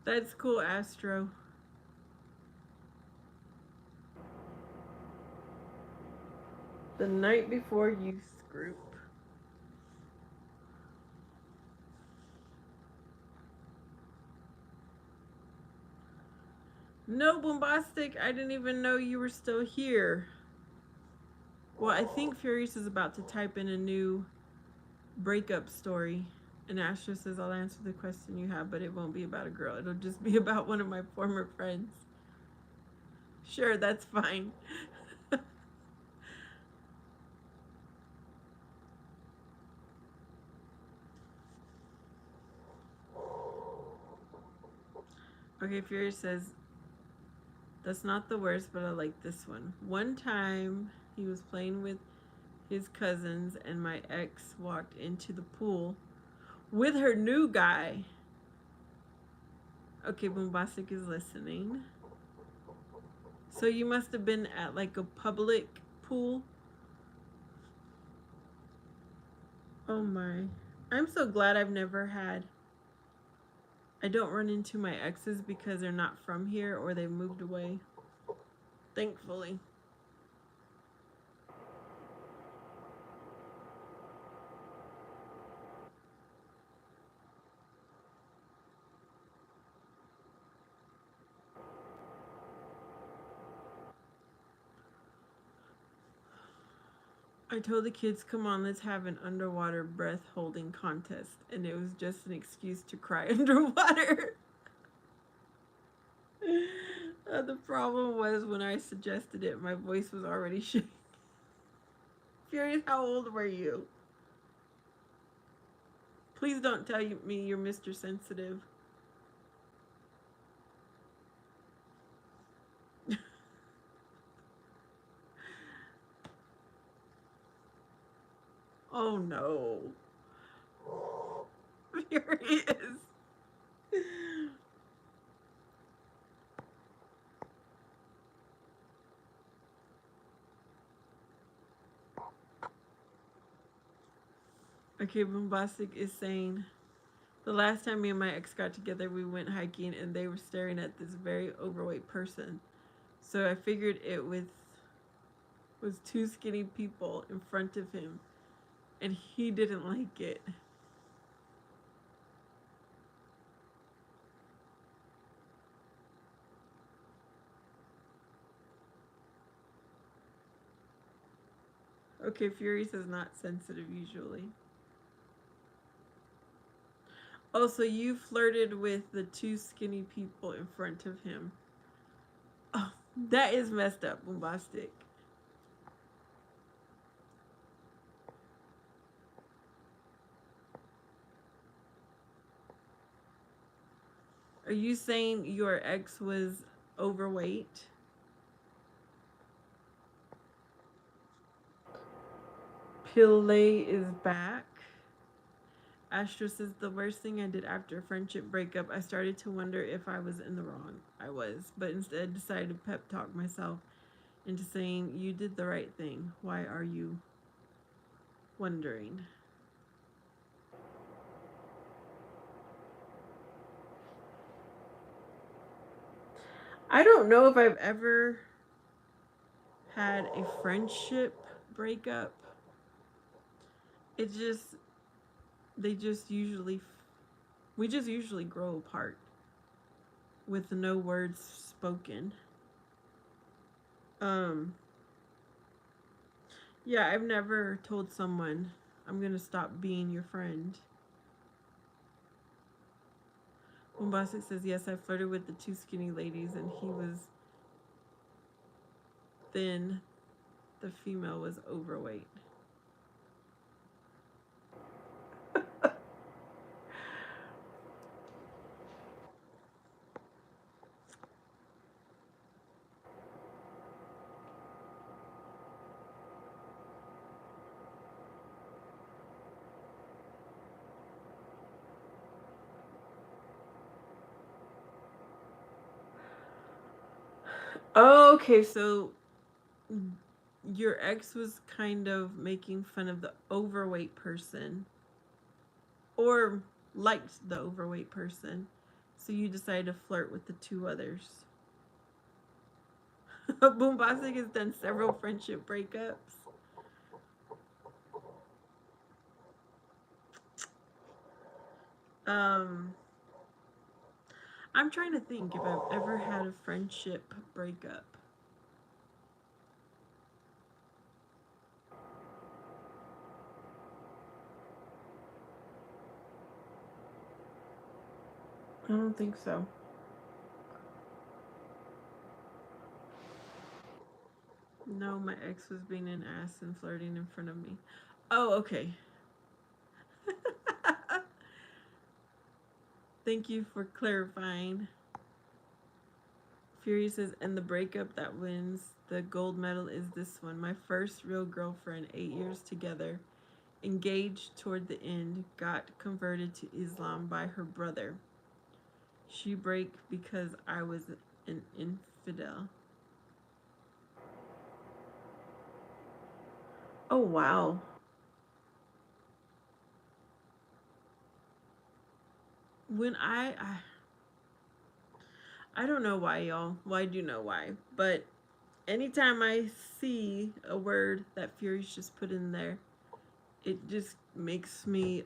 [SPEAKER 1] That's cool, Astro. The night before youth group. No, Bombastic, I didn't even know you were still here. Well, I think Furious is about to type in a new breakup story. And Astro says, I'll answer the question you have, but it won't be about a girl. It'll just be about one of my former friends. Sure, that's fine. Okay, Furious says, that's not the worst, but I like this one. One time he was playing with his cousins, and my ex walked into the pool with her new guy. Okay, Bombastic is listening. So you must have been at like a public pool. Oh my. I'm so glad I've never had. I don't run into my exes because they're not from here or they moved away. Thankfully. I told the kids, come on, let's have an underwater breath holding contest. And it was just an excuse to cry underwater. The problem was when I suggested it, my voice was already shaking. Furious, how old were you? Please don't tell me you're Mr. Sensitive. Oh no. Furious. Okay, Bombastic is saying, the last time me and my ex got together, we went hiking and they were staring at this very overweight person. So I figured it was two skinny people in front of him, and he didn't like it. Okay, Furious is not sensitive usually. Oh, so you flirted with the two skinny people in front of him. Oh, that is messed up, Bombastic. Are you saying your ex was overweight? Pillay is back. Astro says the worst thing I did after a friendship breakup, I started to wonder if I was in the wrong. I was, but instead decided to pep talk myself into saying, you did the right thing. Why are you wondering? I don't know if I've ever had a friendship breakup. It just, they just usually, we just usually grow apart with no words spoken. Um, yeah, I've never told someone I'm gonna stop being your friend. Bombastic says, yes, I flirted with the two skinny ladies and he was thin. The female was overweight. Oh, okay, so your ex was kind of making fun of the overweight person or liked the overweight person. So you decided to flirt with the two others. Boombastic has done several friendship breakups. Um, I'm trying to think if I've ever had a friendship breakup. I don't think so. No, my ex was being an ass and flirting in front of me. Oh, okay. Thank you for clarifying. Fury says, and the breakup that wins the gold medal is this one. My first real girlfriend, 8 years together, engaged toward the end, got converted to Islam by her brother. She broke because I was an infidel. Oh, wow. When I don't know why, y'all. Well, I do know why, but anytime I see a word that Fury's just put in there, it just makes me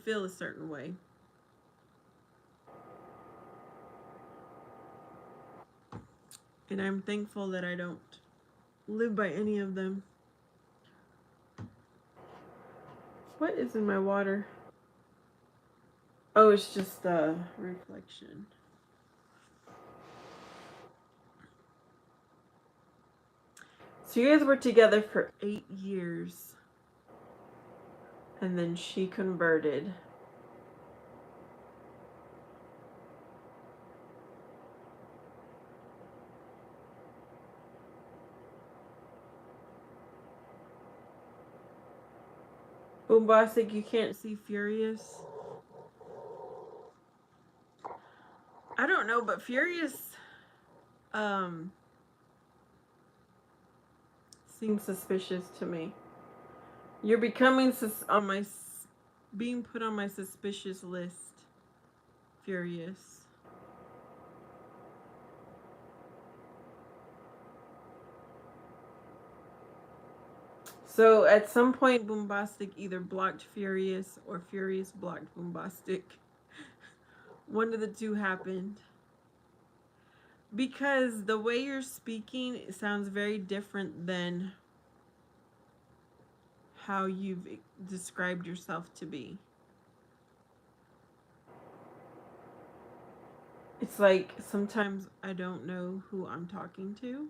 [SPEAKER 1] feel a certain way. And I'm thankful that I don't live by any of them. What is in my water? Oh, it's just a reflection. So you guys were together for 8 years. And then she converted. Boombastic, you can't see Furious. I don't know, but Furious seems suspicious to me. You're becoming being put on my suspicious list, Furious. So at some point, Boombastic either blocked Furious or Furious blocked Boombastic. One of the two happened. Because the way you're speaking sounds very different than how you've described yourself to be. It's like sometimes I don't know who I'm talking to.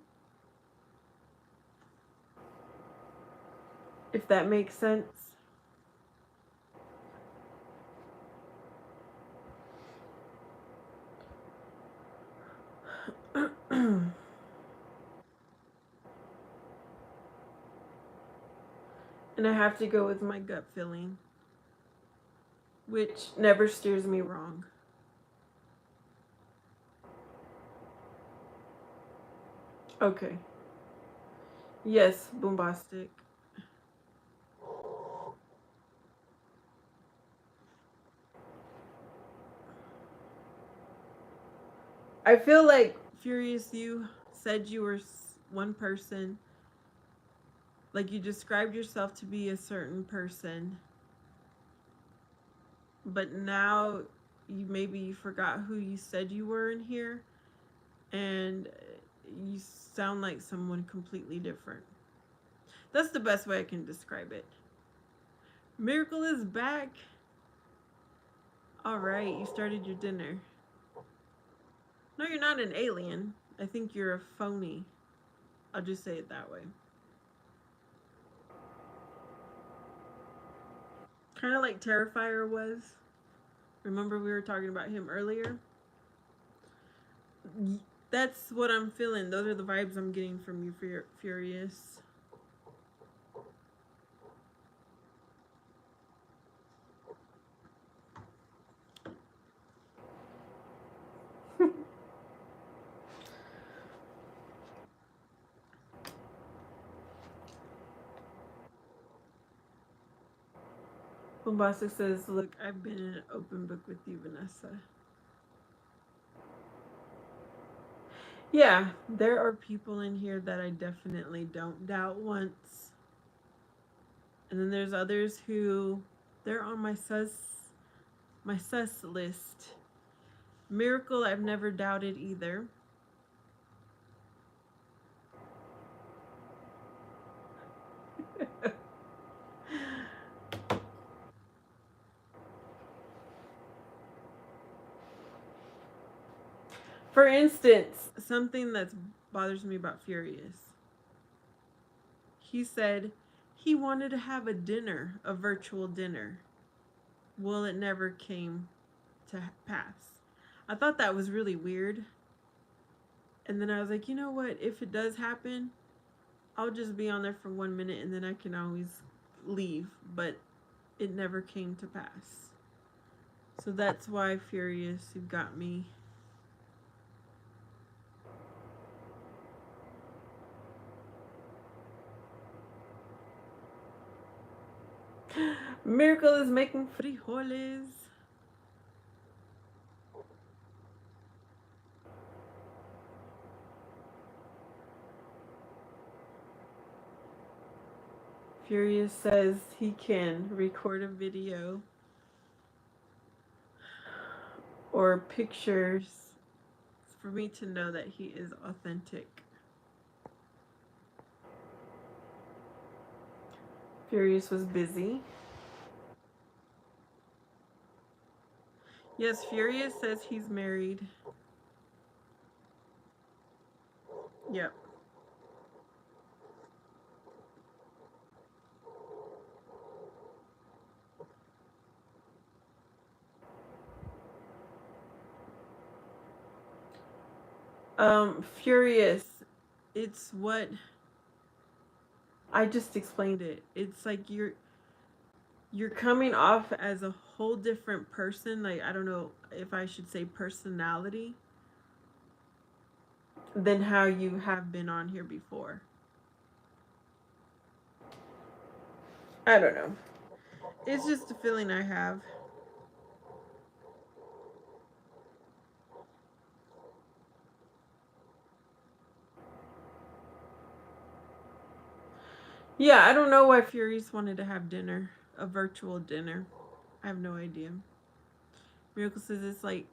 [SPEAKER 1] If that makes sense. And I have to go with my gut feeling, which never steers me wrong. Okay. Yes, Boombastic. I feel like Furious, you said you were one person. Like you described yourself to be a certain person. But now you forgot who you said you were in here. And you sound like someone completely different. That's the best way I can describe it. Miracle is back. All right, you started your dinner. No, you're not an alien. I think you're a phony. I'll just say it that way. Kind of like Terrifier was. Remember we were talking about him earlier? That's what I'm feeling. Those are the vibes I'm getting from you, Furious. Bombastic says, look, I've been in an open book with you, Vanessa. Yeah, there are people in here that I definitely don't doubt once. And then there's others who they're on my sus list. Miracle, I've never doubted either. For instance, something that bothers me about Furious. He said he wanted to have a dinner, a virtual dinner. Well, it never came to pass. I thought that was really weird. And then I was like, you know what? If it does happen, I'll just be on there for 1 minute and then I can always leave. But it never came to pass. So that's why, Furious, you got me. Miracle is making frijoles. Furious says he can record a video or pictures for me to know that he is authentic. Furious was busy. Yes, Furious says he's married. Yep. Furious. It's what I just explained it. It's like you're coming off as a whole different person. Like, I don't know if I should say personality than how you have been on here before. I don't know. It's just a feeling I have. Yeah, I don't know why Furious wanted to have dinner, a virtual dinner. I have no idea. Miracle says it's like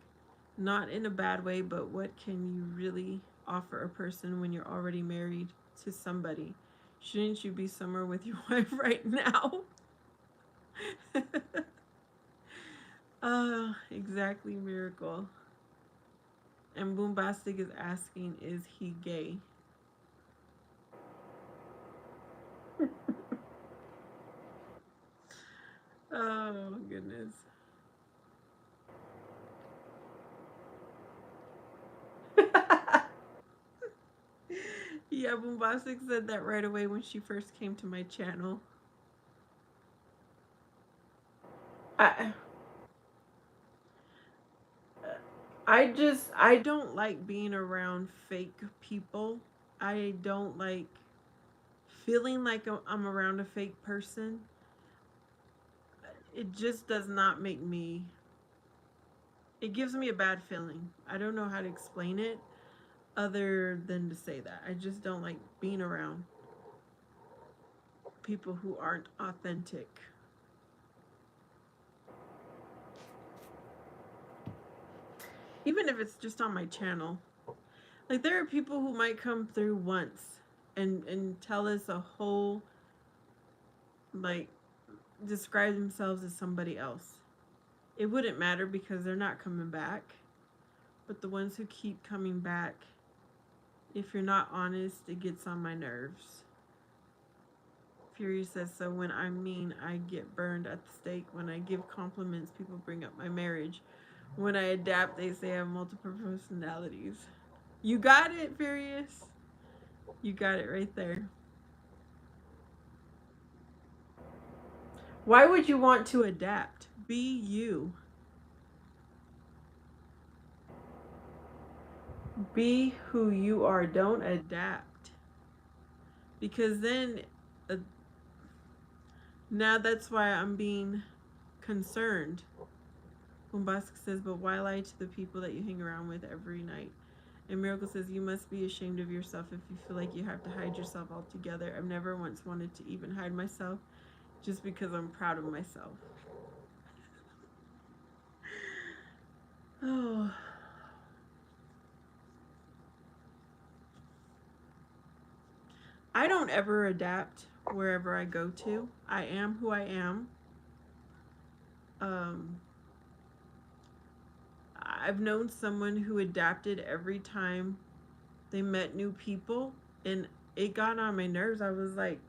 [SPEAKER 1] not in a bad way, but what can you really offer a person when you're already married to somebody? Shouldn't you be somewhere with your wife right now? Exactly, Miracle. And Boombastic is asking, is he gay? Oh, goodness. Yeah, Boombastic said that right away when she first came to my channel. I I don't like being around fake people. I don't like feeling like I'm around a fake person. It just does not make me, it gives me a bad feeling. I don't know how to explain it other than to say that. I just don't like being around people who aren't authentic. Even if it's just on my channel. Like, there are people who might come through once and tell us a whole, like, describe themselves as somebody else. It wouldn't matter because they're not coming back. But the ones who keep coming back, if you're not honest, it gets on my nerves. Fury says, so when I'm mean, I get burned at the stake. When I give compliments, people bring up my marriage. When I adapt, they say I have multiple personalities. You got it, Furious. You got it right there. Why would you want to adapt? Be you. Be who you are. Don't adapt. Because then, now that's why I'm being concerned. Bombastic says, but why lie to the people that you hang around with every night? And Miracle says, you must be ashamed of yourself if you feel like you have to hide yourself altogether. I've never once wanted to even hide myself just because I'm proud of myself. Oh. I don't ever adapt wherever I go to. I am who I am. I've known someone who adapted every time they met new people, and it got on my nerves. I was like,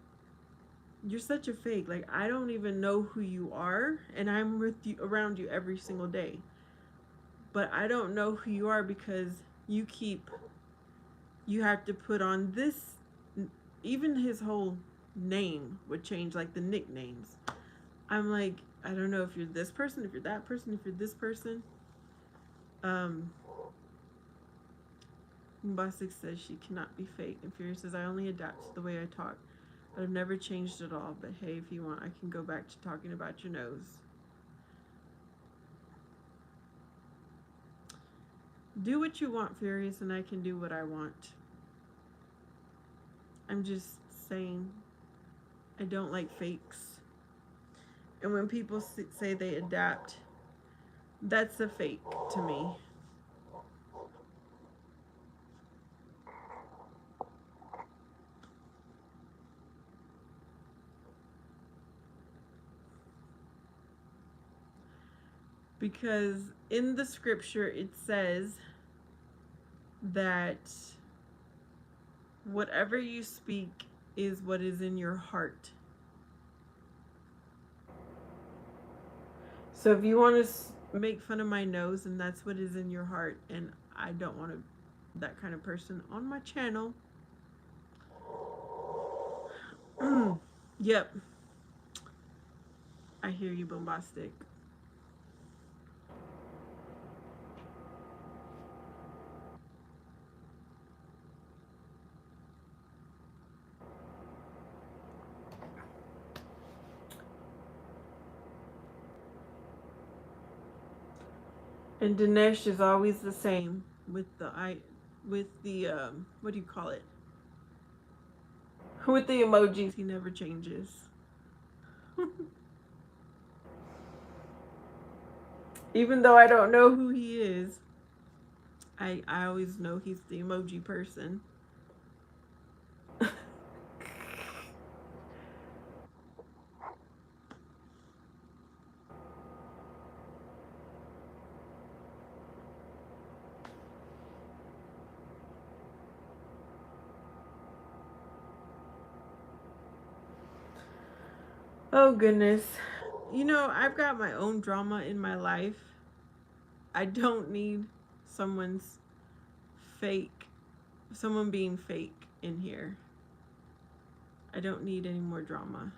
[SPEAKER 1] you're such a fake. Like, I don't even know who you are, and I'm with you, around you every single day. But I don't know who you are because you have to put on this. Even his whole name would change, like the nicknames. I'm like, I don't know if you're this person, if you're that person, if you're this person. Bombastic says she cannot be fake, and Fury says, I only adapt to the way I talk. I've never changed at all, but hey, if you want, I can go back to talking about your nose. Do what you want, Furious, and I can do what I want. I'm just saying, I don't like fakes. And when people say they adapt, that's a fake to me. Because in the scripture it says that whatever you speak is what is in your heart. So if you want to make fun of my nose, and that's what is in your heart, and I don't want that kind of person on my channel. Yep. I hear you, Bombastic. And Dinesh is always the same with the what do you call it? With the emojis, he never changes. Even though I don't know who he is, I always know he's the emoji person. Oh goodness. You know, I've got my own drama in my life. I don't need someone being fake in here. I don't need any more drama.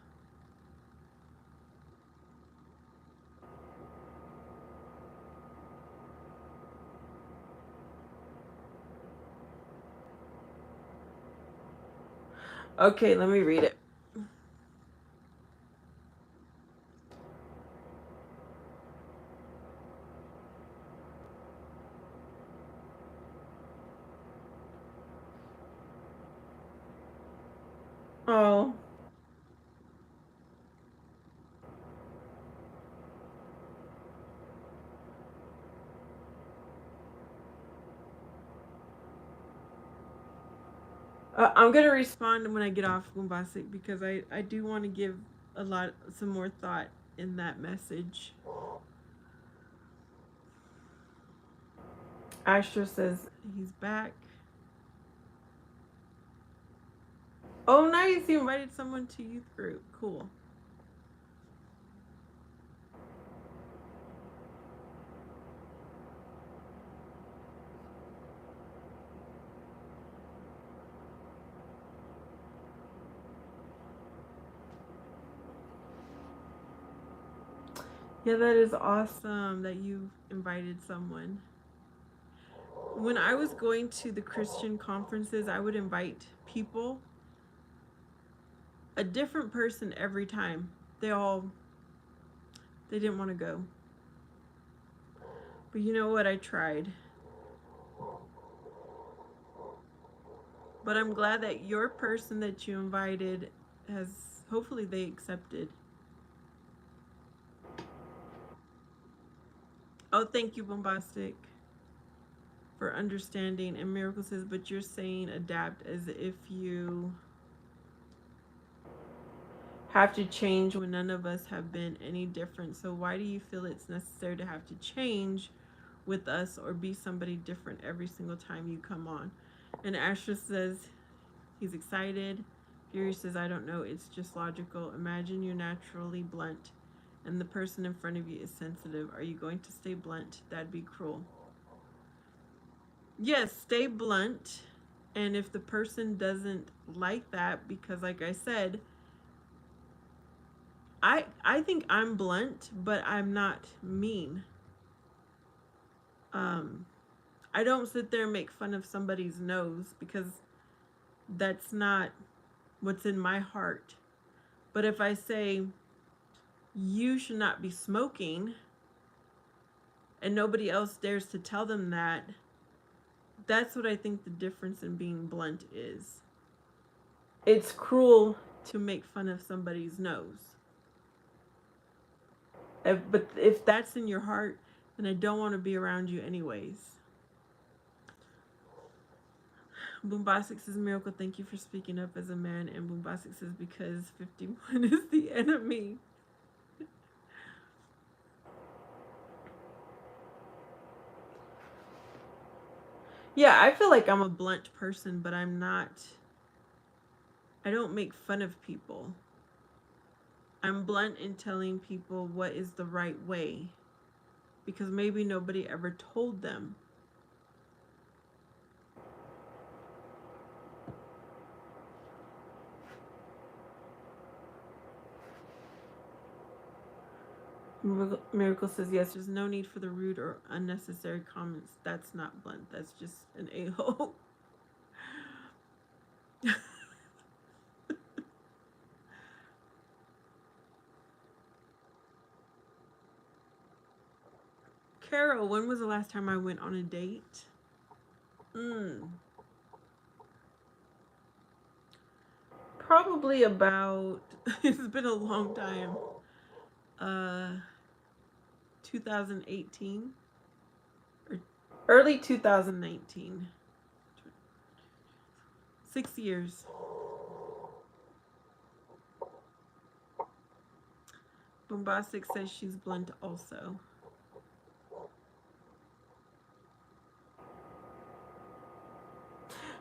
[SPEAKER 1] Okay, let me read it. Oh. I'm gonna respond when I get off Bombastic, because I do want to give some more thought in that message. Astra says he's back. Oh, nice! You invited someone to youth group. Cool. Yeah, that is awesome that you invited someone. When I was going to the Christian conferences, I would invite people, a different person every time. They didn't want to go. But you know what? I tried. But I'm glad that your person that you invited hopefully they accepted. Oh, thank you, Bombastic, for understanding. And Miracle says, but you're saying adapt as if you have to change when none of us have been any different. So why do you feel it's necessary to have to change with us or be somebody different every single time you come on? And Astra says he's excited. Fury says, I don't know, it's just logical. Imagine you're naturally blunt and the person in front of you is sensitive. Are you going to stay blunt? That'd be cruel. Yes, stay blunt. And if the person doesn't like that, because like I said, I think I'm blunt, but I'm not mean. I don't sit there and make fun of somebody's nose, because that's not what's in my heart. But if I say you should not be smoking and nobody else dares to tell them that, that's what I think the difference in being blunt is. It's cruel to make fun of somebody's nose. But if that's in your heart, then I don't want to be around you anyways. Boombastic says, Miracle, thank you for speaking up as a man. And Boombastic says, because 51 is the enemy. Yeah, I feel like I'm a blunt person, but I'm not. I don't make fun of people. I'm blunt in telling people what is the right way, because maybe nobody ever told them. Miracle says, yes, there's no need for the rude or unnecessary comments. That's not blunt. That's just an a-hole. Carol, when was the last time I went on a date? Probably about, it's been a long time. 2018 or early 2019. 6 years. Bombastic says she's blunt also.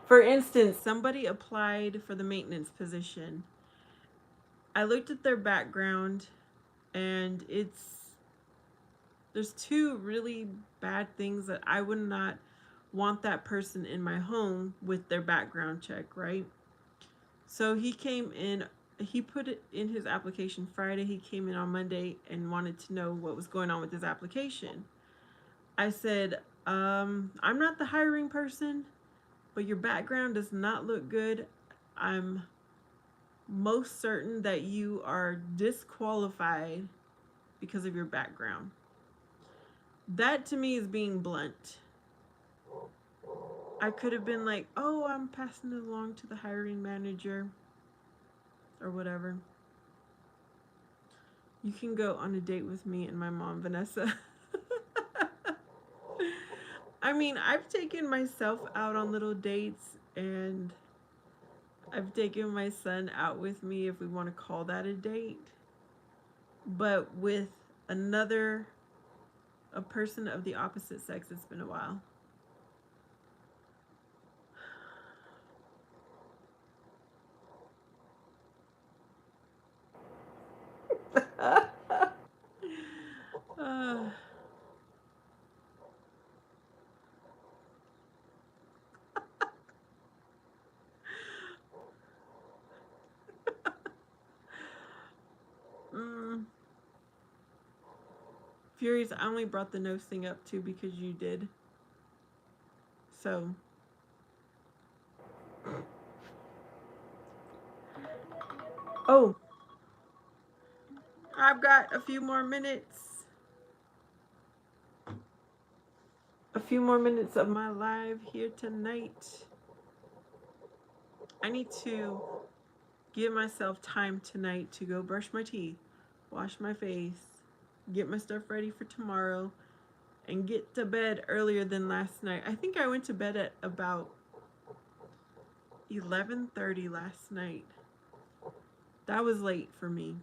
[SPEAKER 1] For instance, somebody applied for the maintenance position. I looked at their background, and there's two really bad things that I would not want that person in my home with their background check, right? So he came in, he put it in his application Friday. He came in on Monday and wanted to know what was going on with his application. I said, I'm not the hiring person, but your background does not look good. I'm most certain that you are disqualified because of your background. That to me is being blunt. I could have been like, oh, I'm passing it along to the hiring manager or whatever. You can go on a date with me and my mom, Vanessa. I mean, I've taken myself out on little dates, and I've taken my son out with me, if we want to call that a date. But with a person of the opposite sex, it's been a while. Furious, I only brought the nose thing up too because you did. So. Oh. I've got a few more minutes. A few more minutes of my live here tonight. I need to give myself time tonight to go brush my teeth, wash my face, get my stuff ready for tomorrow, and get to bed earlier than last night. I think I went to bed at about 11:30 last night. That was late for me.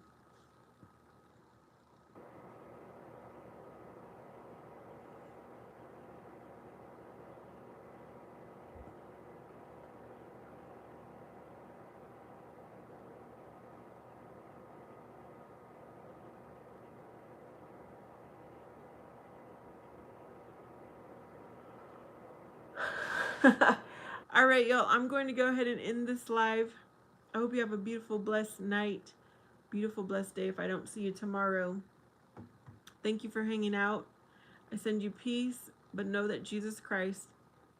[SPEAKER 1] All right, y'all, I'm going to go ahead and end this live. I hope you have a beautiful, blessed night. Beautiful, blessed day if I don't see you tomorrow. Thank you for hanging out. I send you peace, but know that Jesus Christ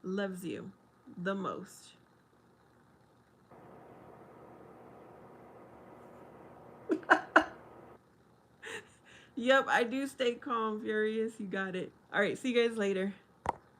[SPEAKER 1] loves you the most. Yep, I do stay calm, Furious. You got it. All right, see you guys later.